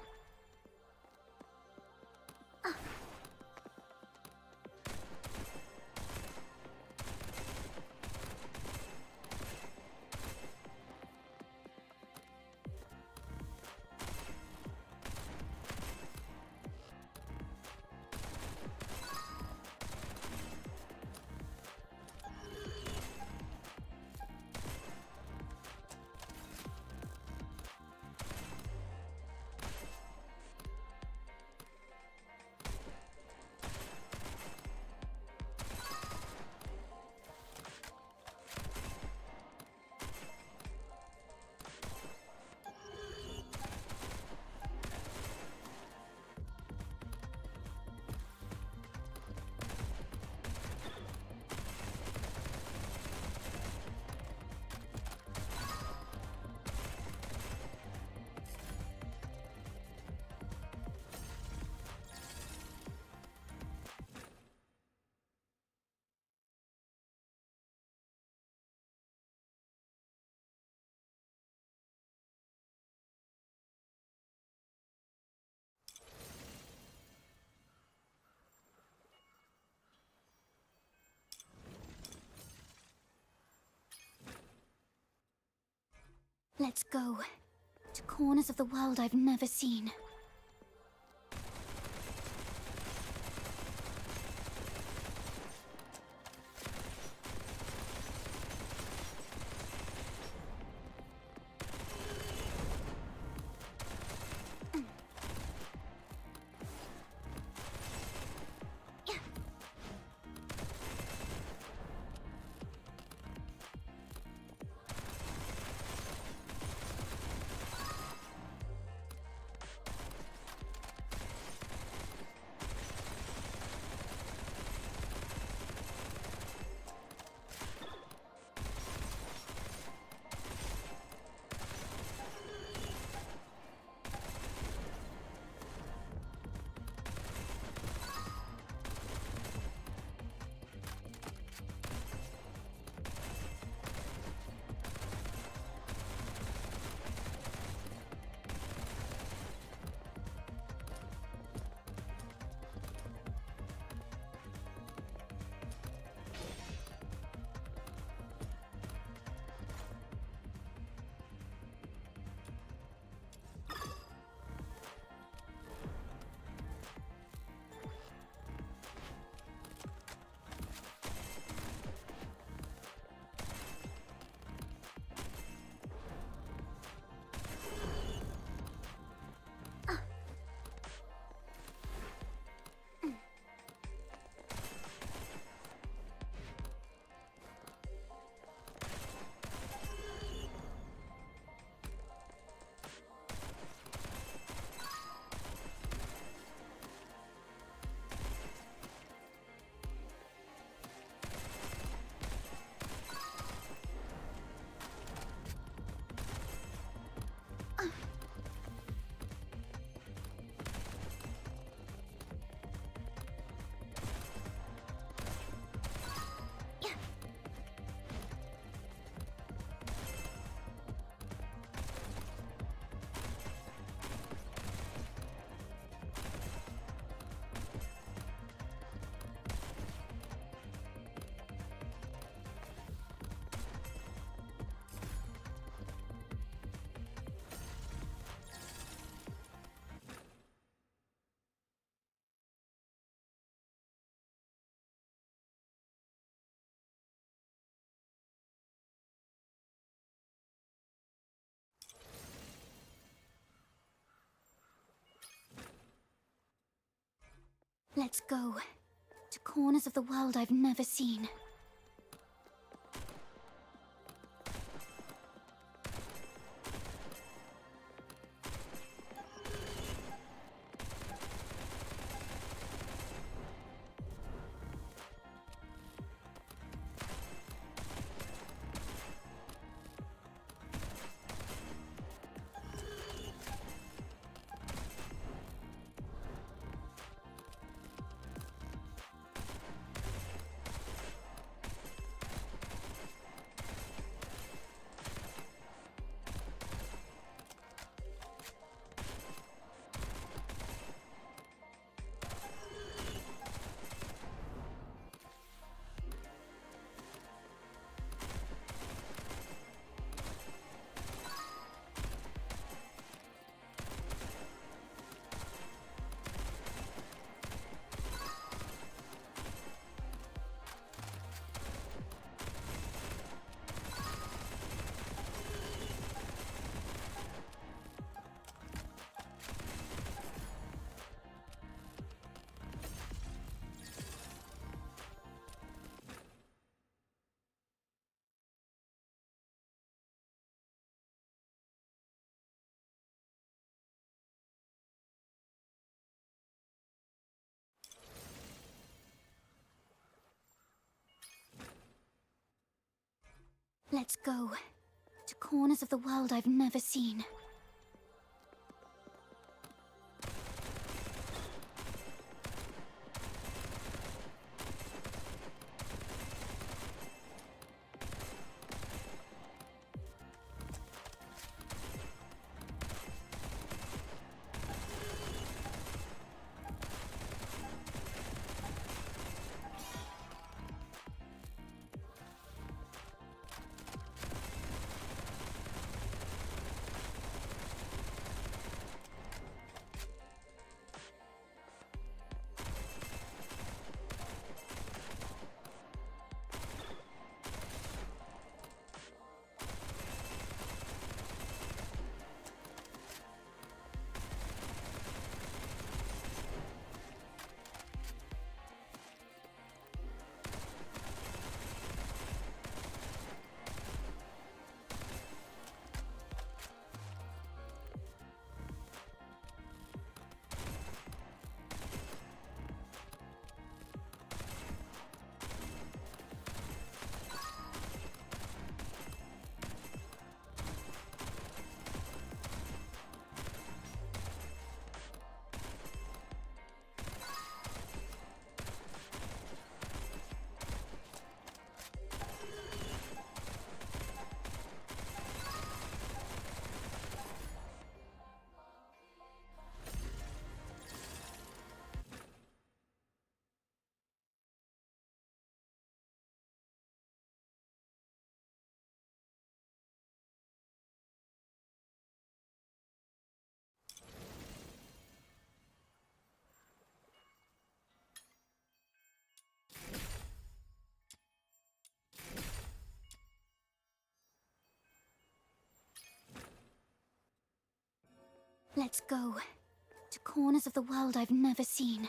Let's go. To corners of the world I've never seen. Let's go to corners of the world I've never seen. Let's go to corners of the world I've never seen. Let's go to corners of the world I've never seen.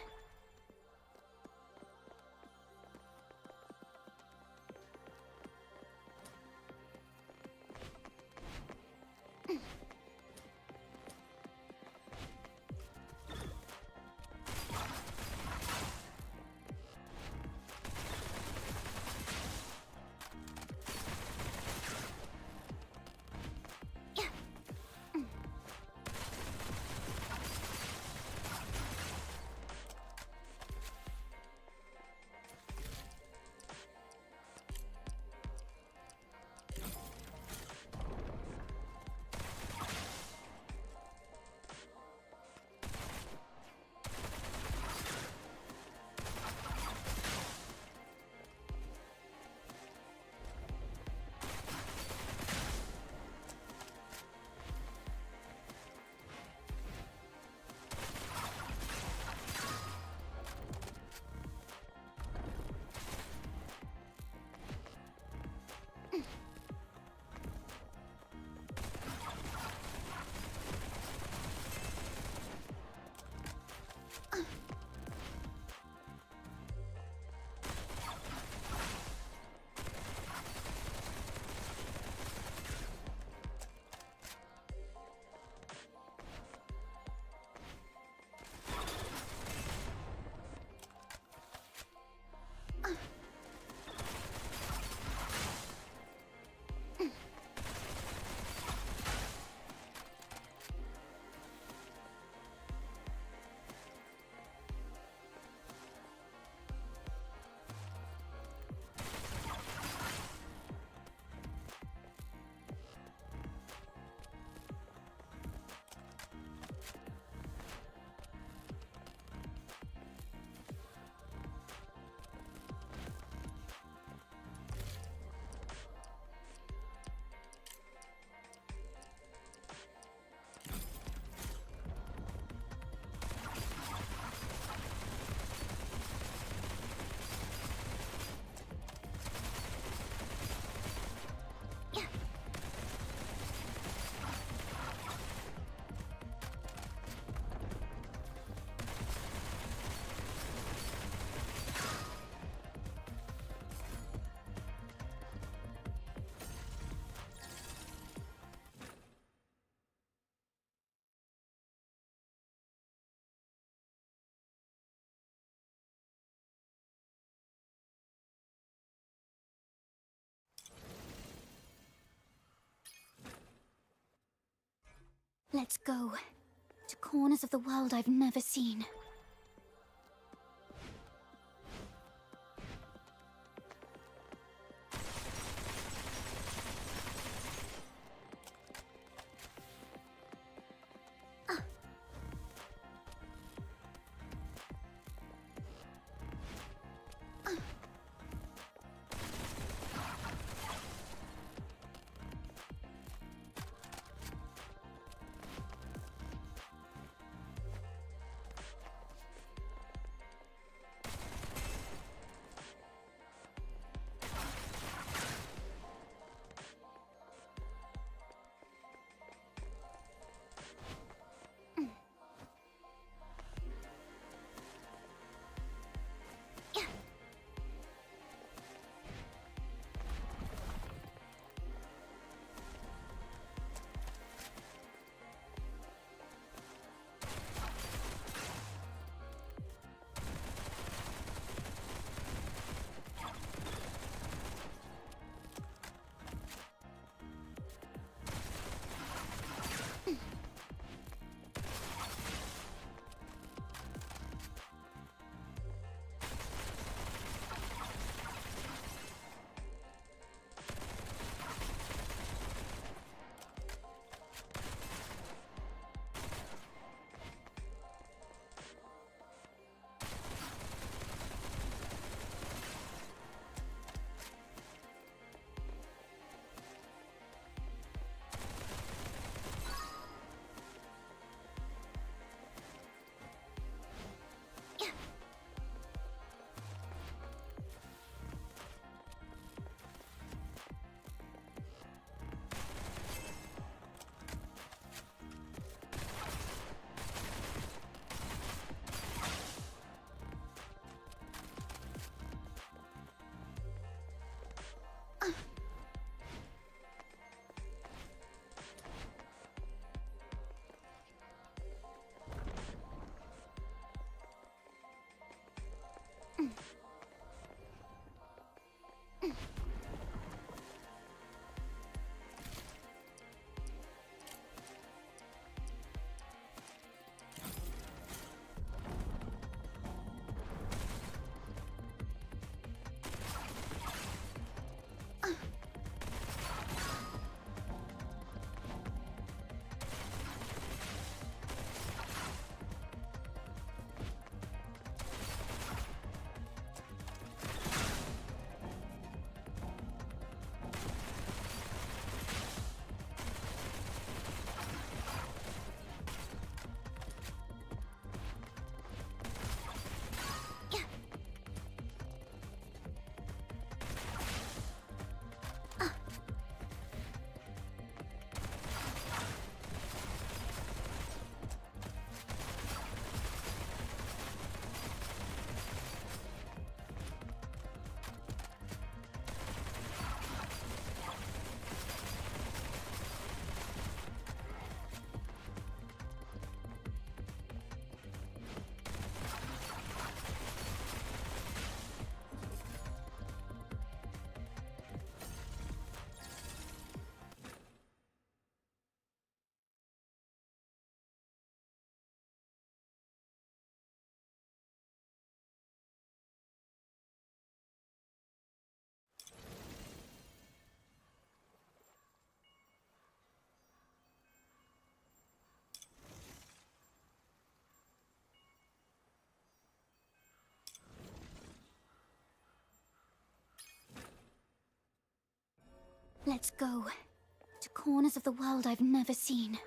Let's go to corners of the world I've never seen. Let's go to corners of the world I've never seen.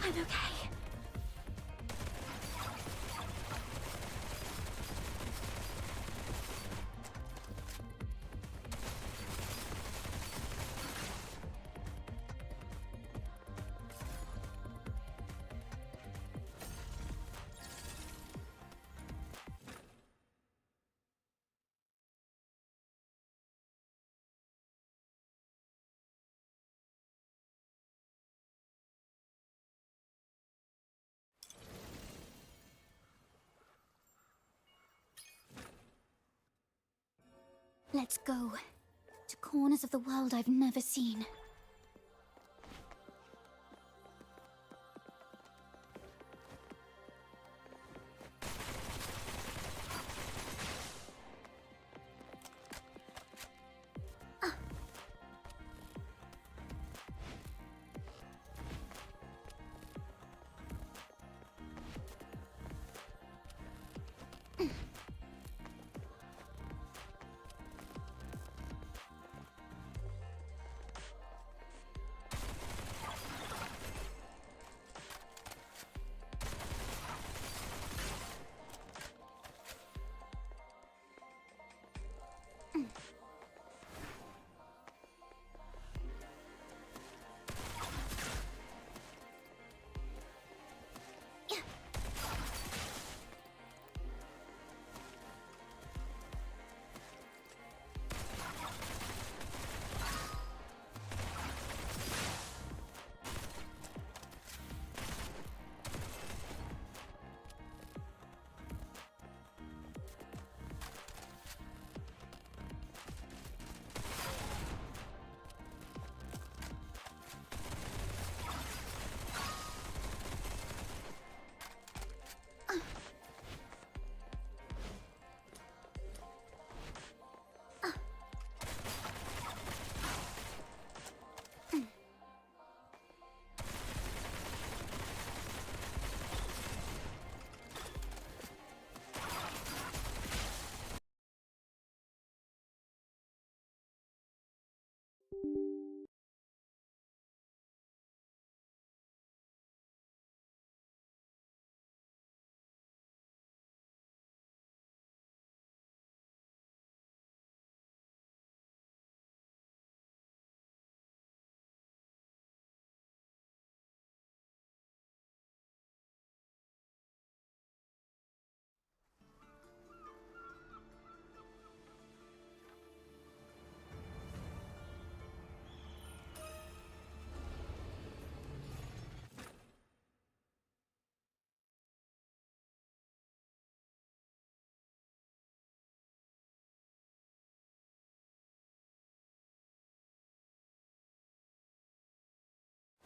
I'm okay. Let's go to corners of the world I've never seen.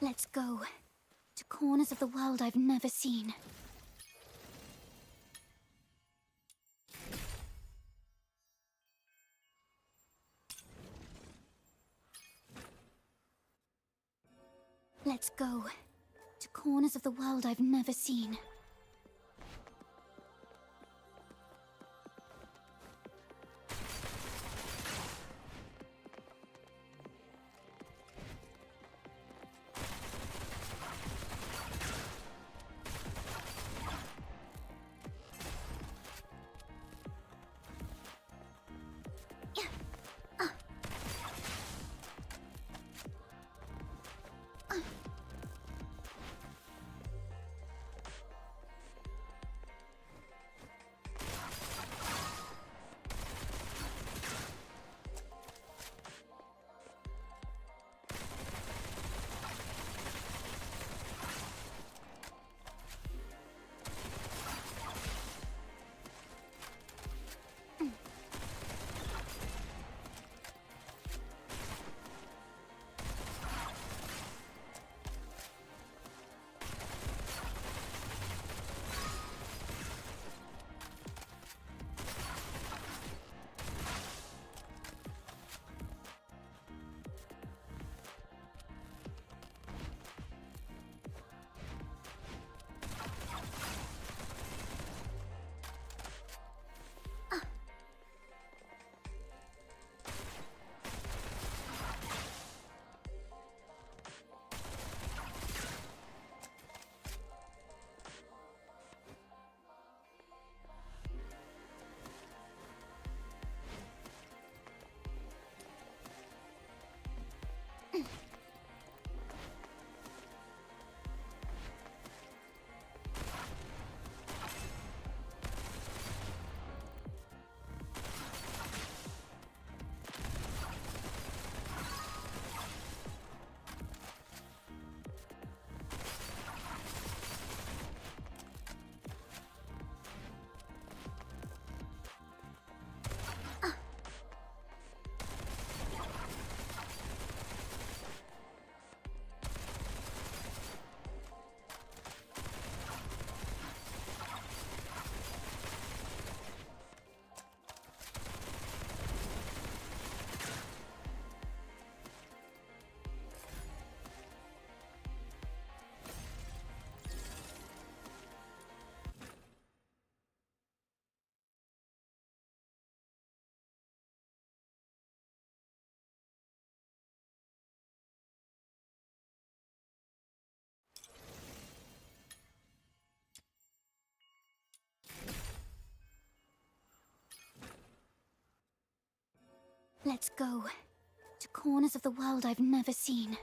Let's go to corners of the world I've never seen. Let's go to corners of the world I've never seen. Let's go to corners of the world I've never seen.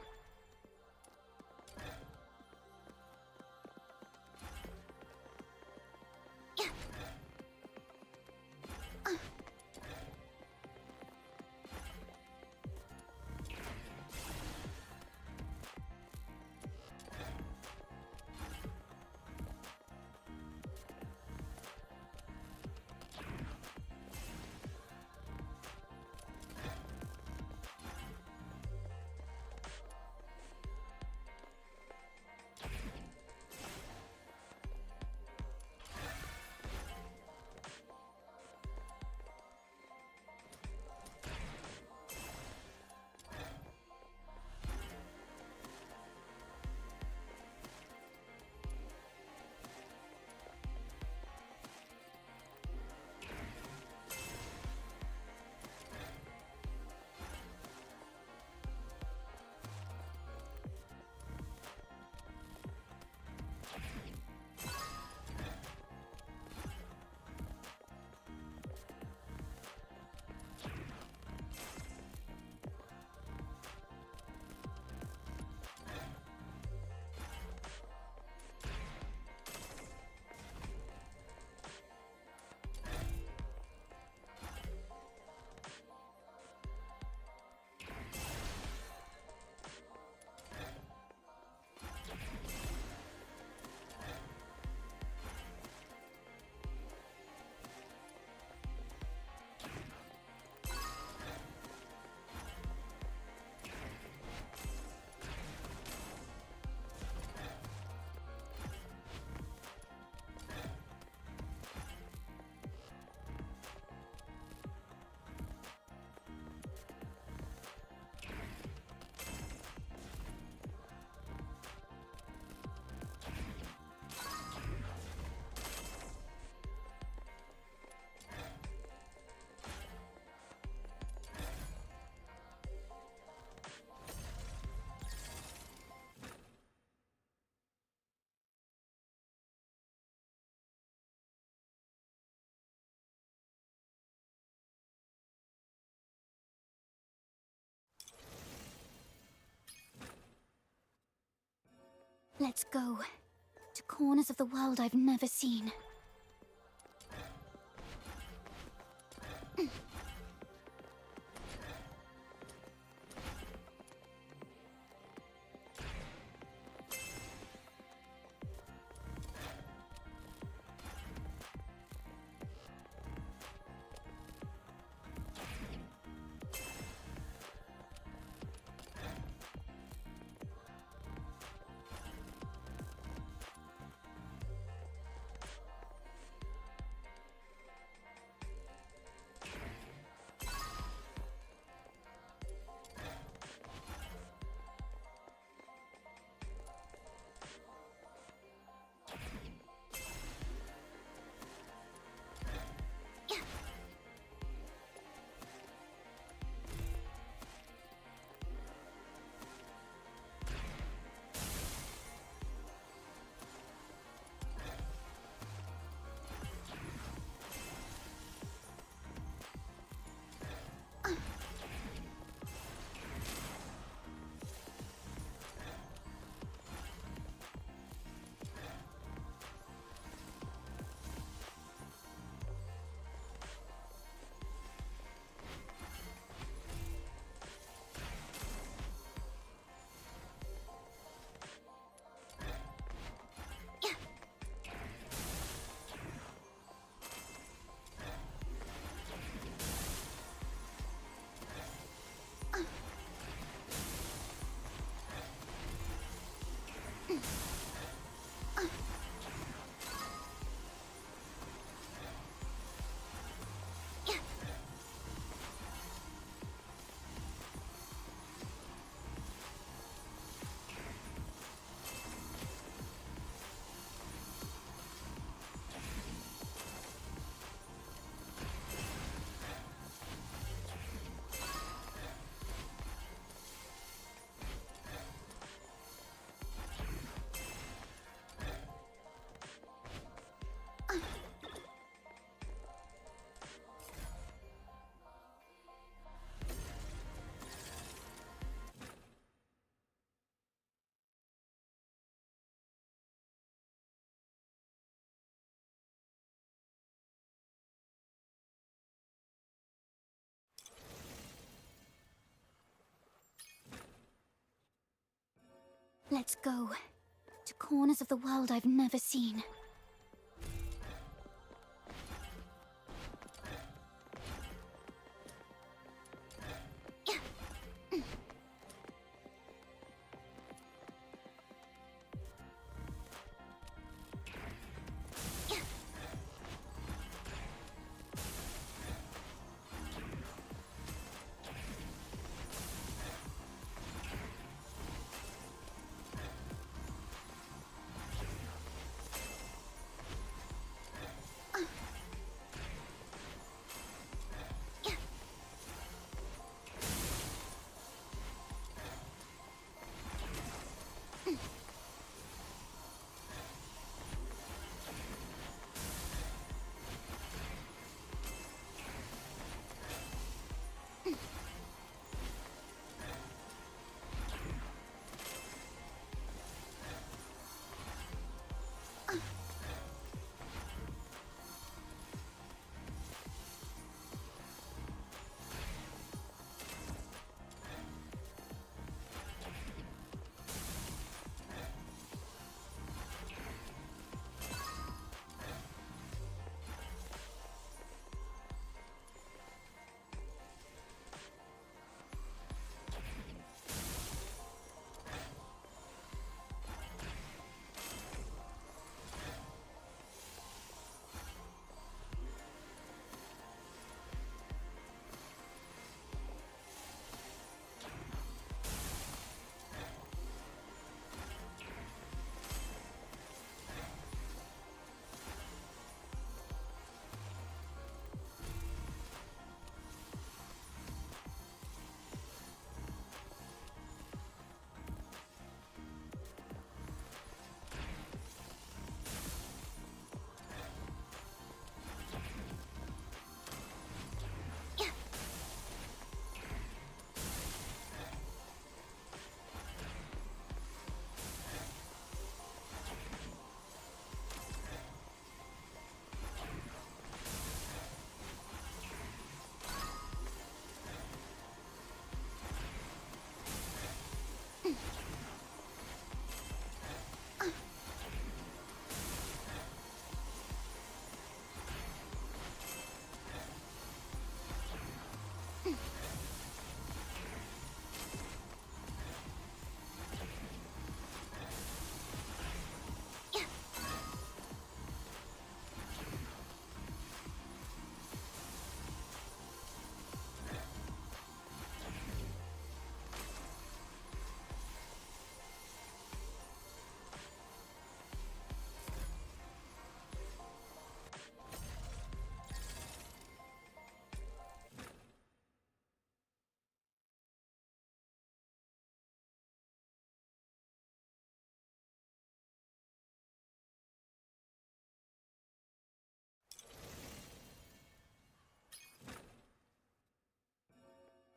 Let's go to corners of the world I've never seen. Let's go to corners of the world I've never seen.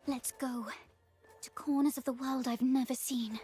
Let's go to corners of the world I've never seen.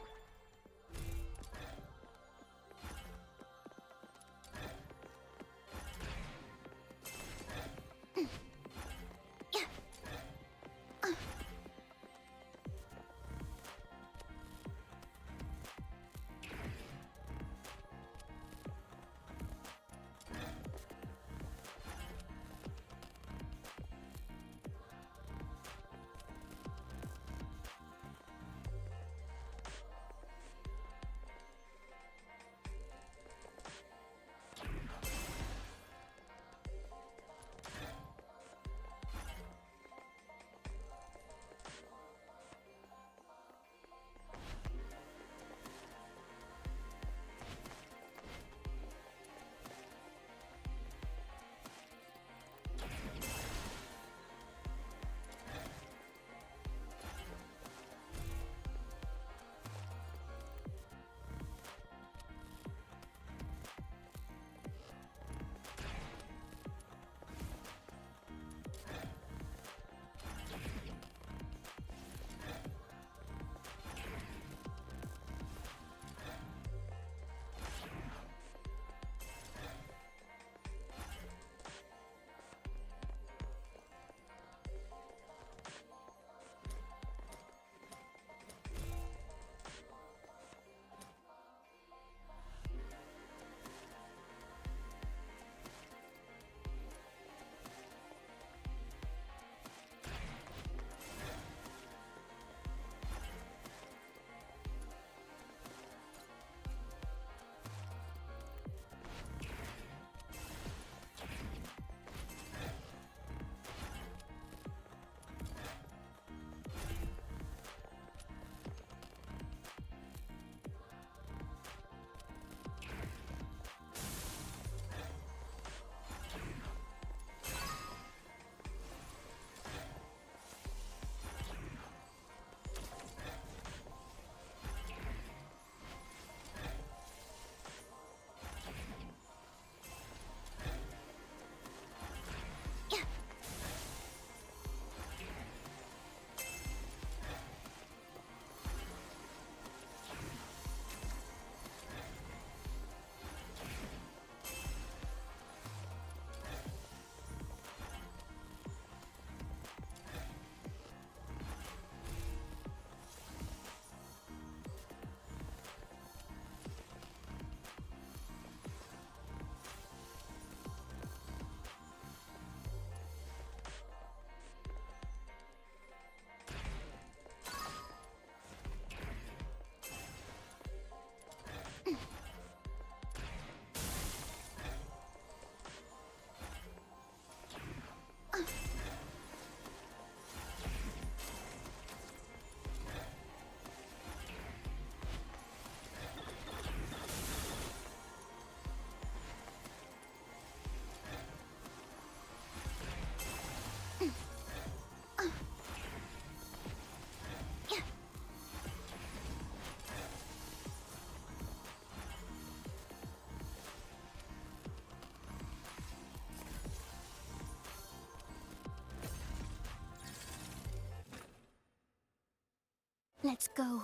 Let's go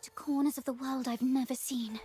to corners of the world I've never seen.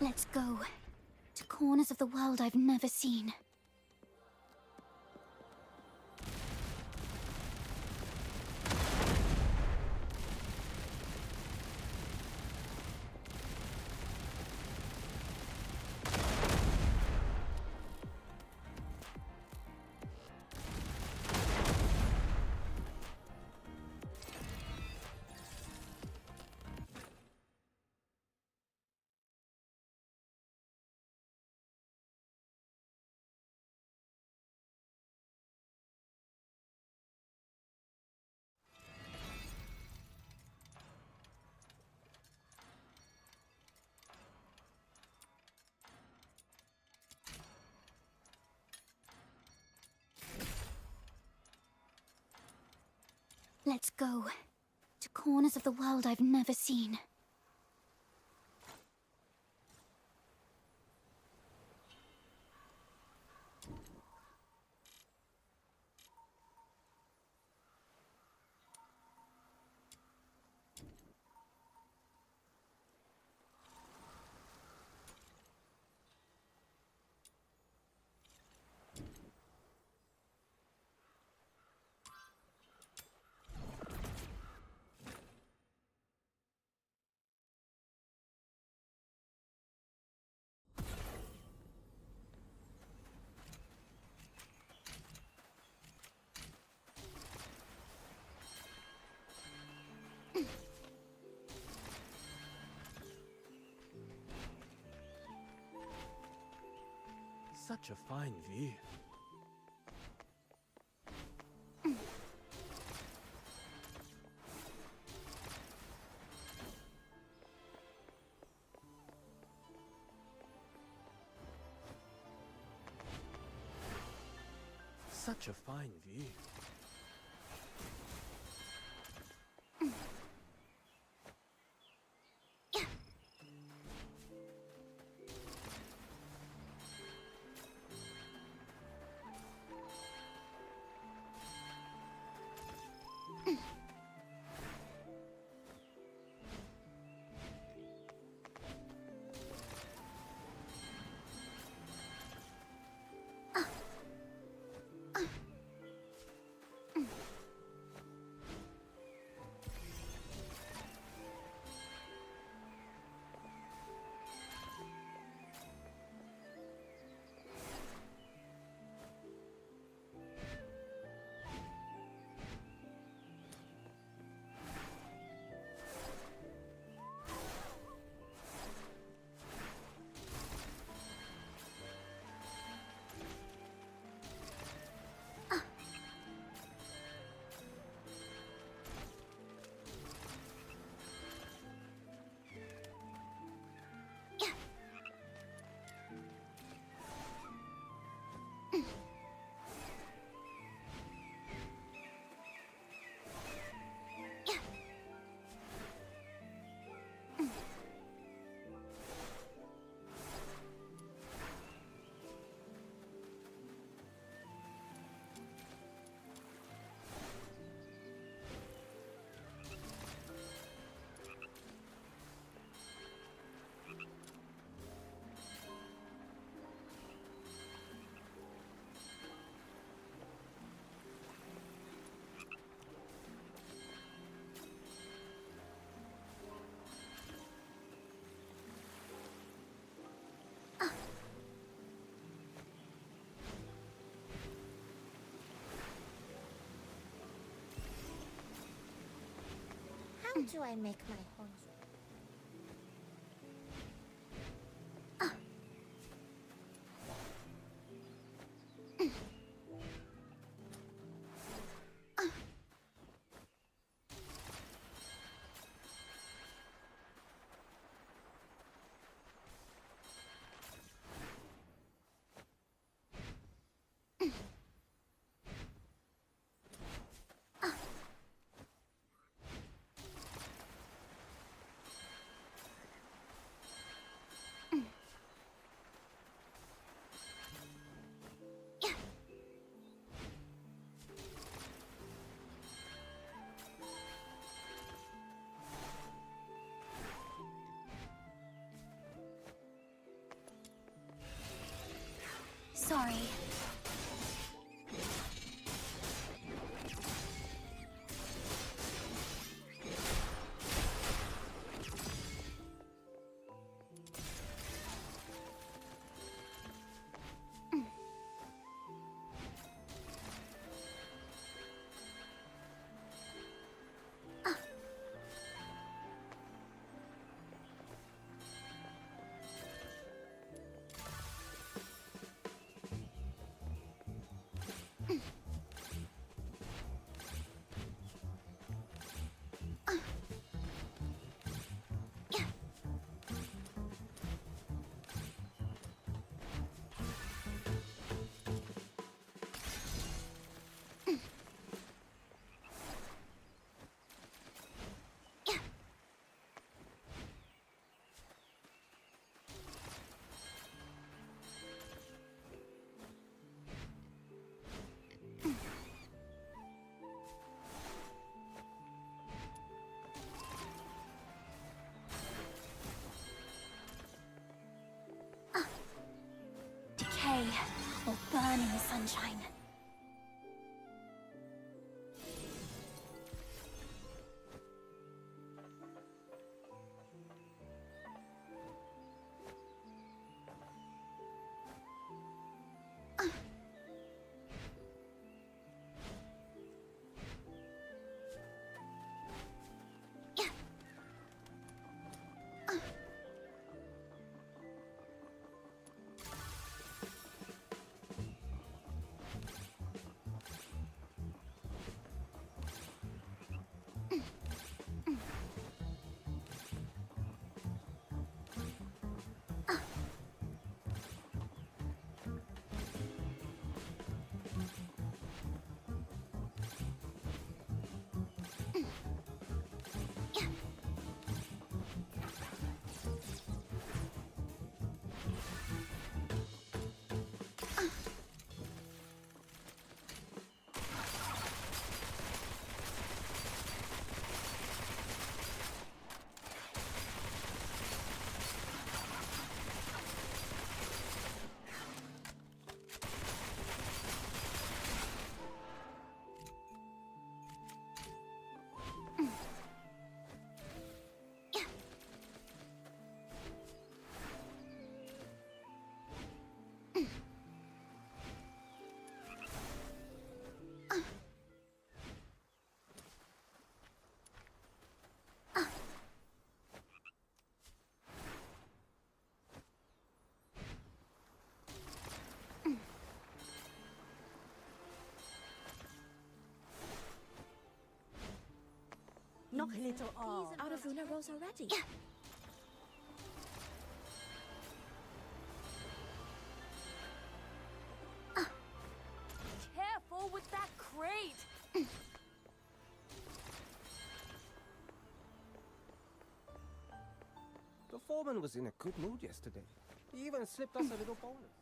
Let's go to corners of the world I've never seen. Let's go. To corners of the world I've never seen. Such a fine view. Such a fine view. How do I make my horns? Sorry. sunshine. Knock a little off. Out of Luna Rose already. Yeah. Careful with that crate! The foreman was in a good mood yesterday. He even slipped us a little bonus.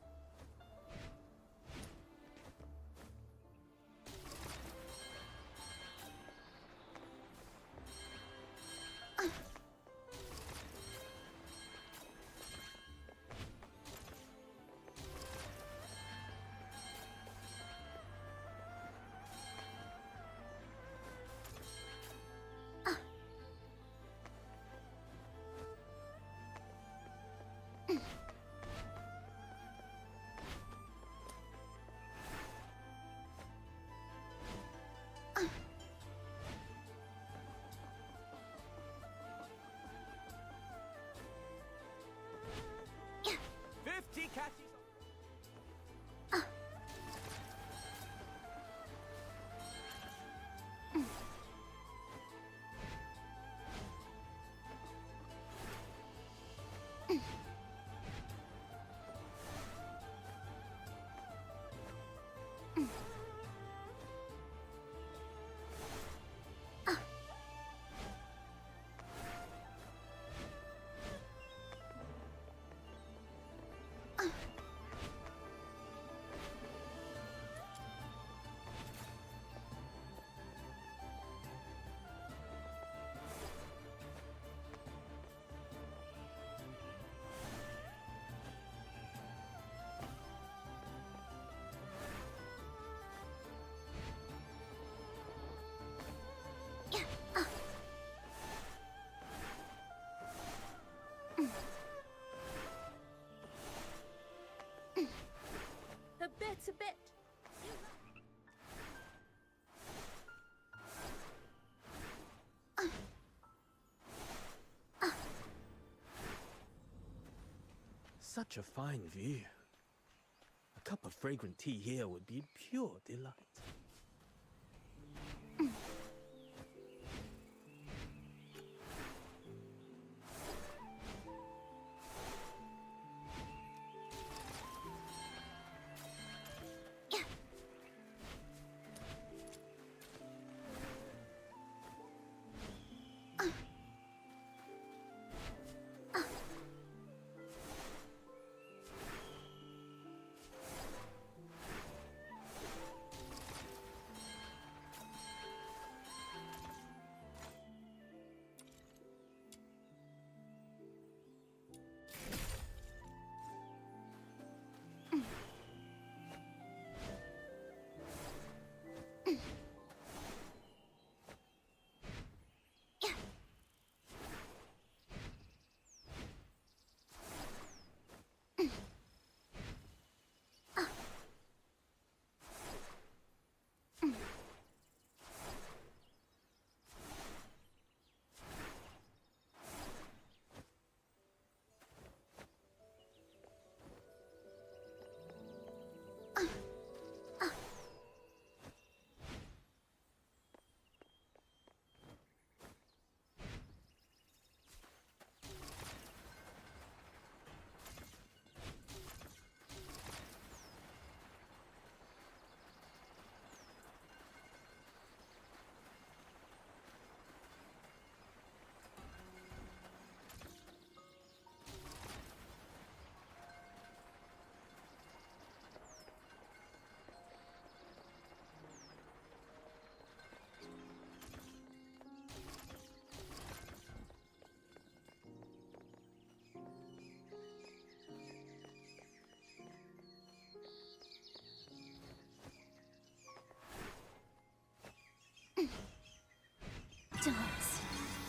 A bit. Such a fine view. A cup of fragrant tea here would be pure delight.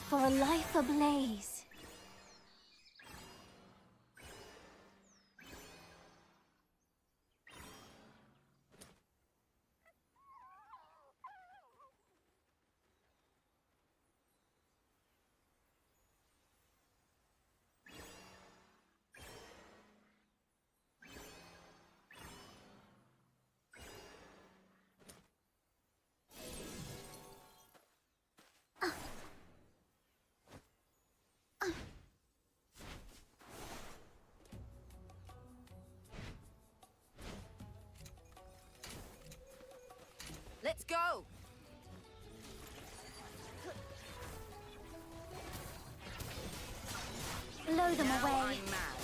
for a life ablaze. Let's go! Blow them Now away. I'm mad.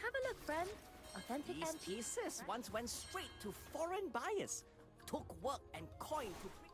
Have a look, friend. Authentic These antique. pieces once went straight to foreign buyers. Took work and coin to bring.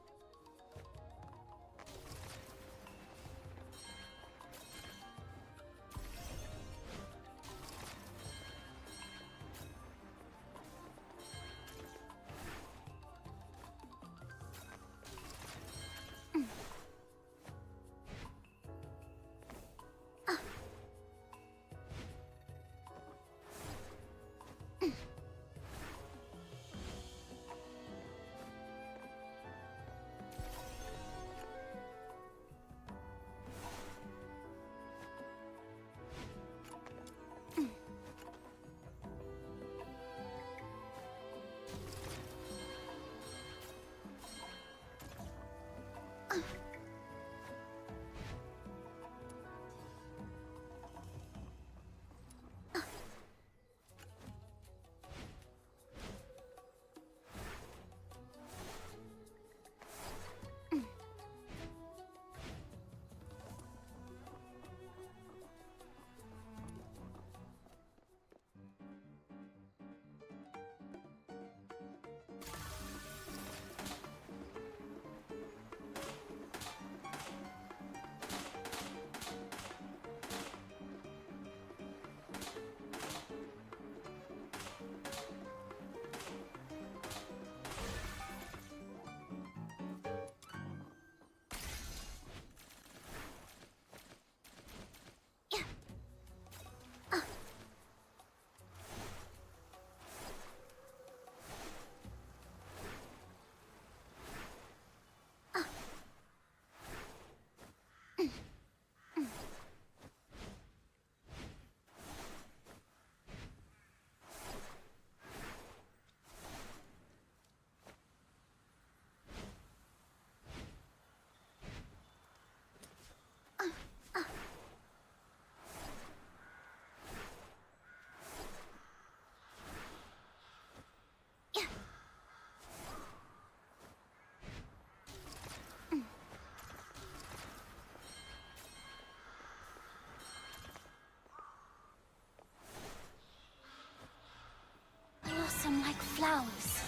Blossom like flowers.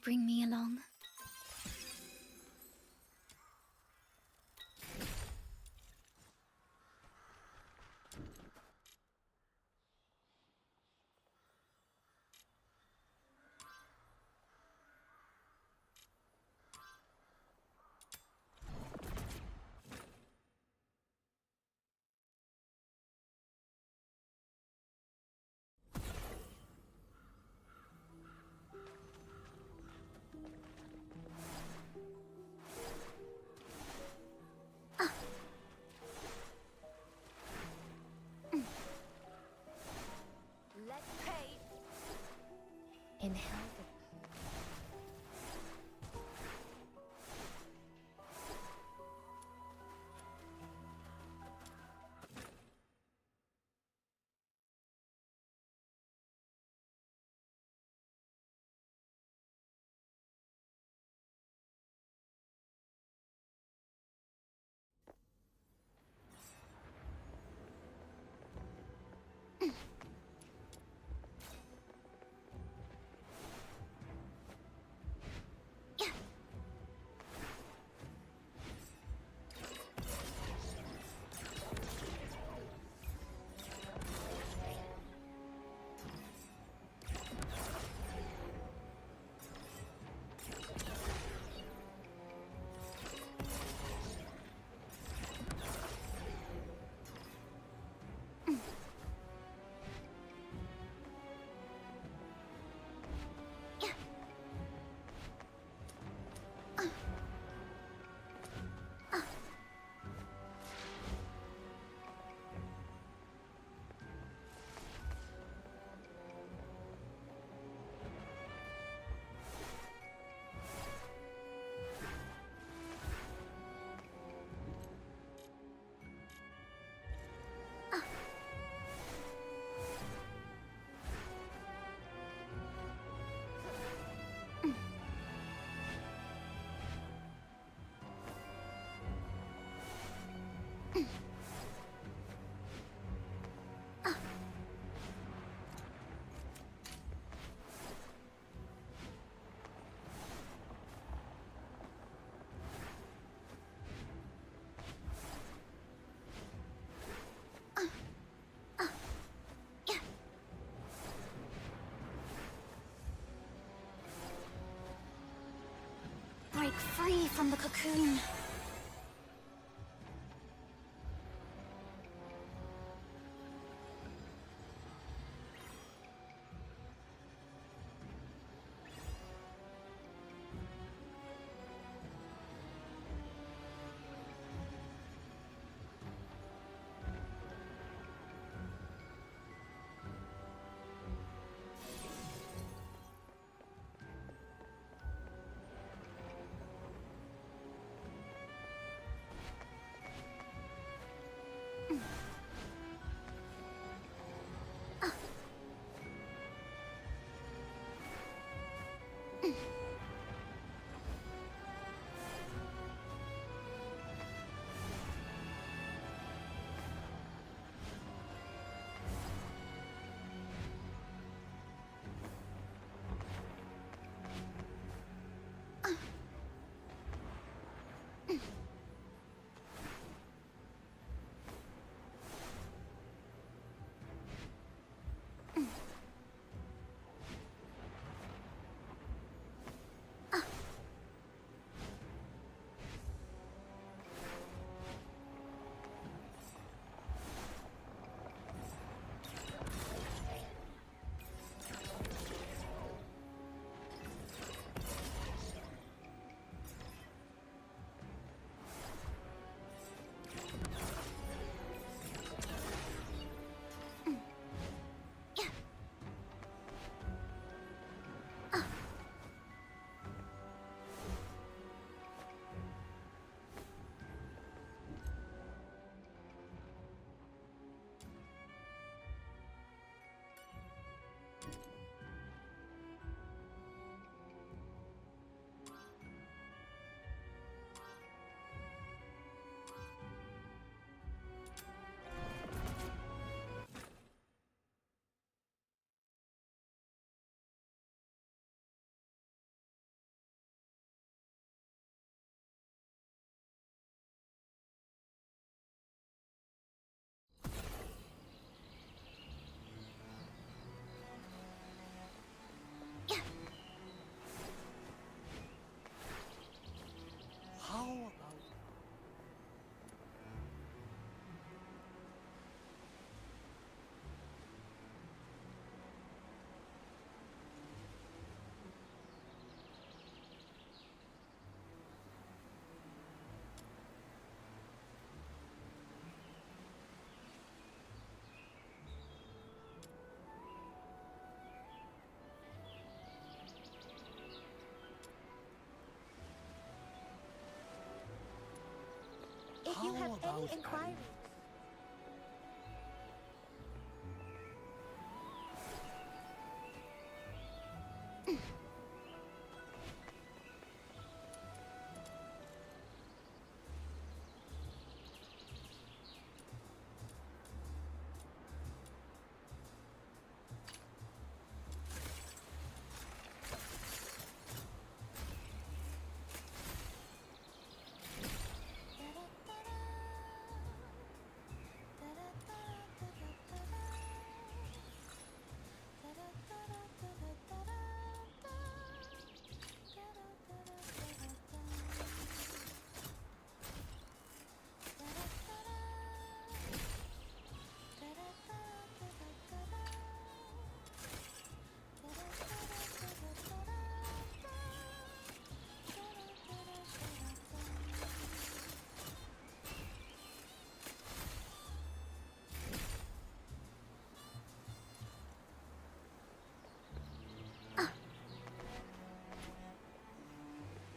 bring me along? Let's pay. Inhale. Break free from the cocoon. you have any inquiry?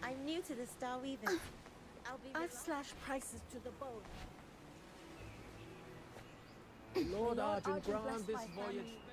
I'm new to the Star Weaving. I've slashed prices to the bone. Lord Argent Argent grant bless this my voyage family.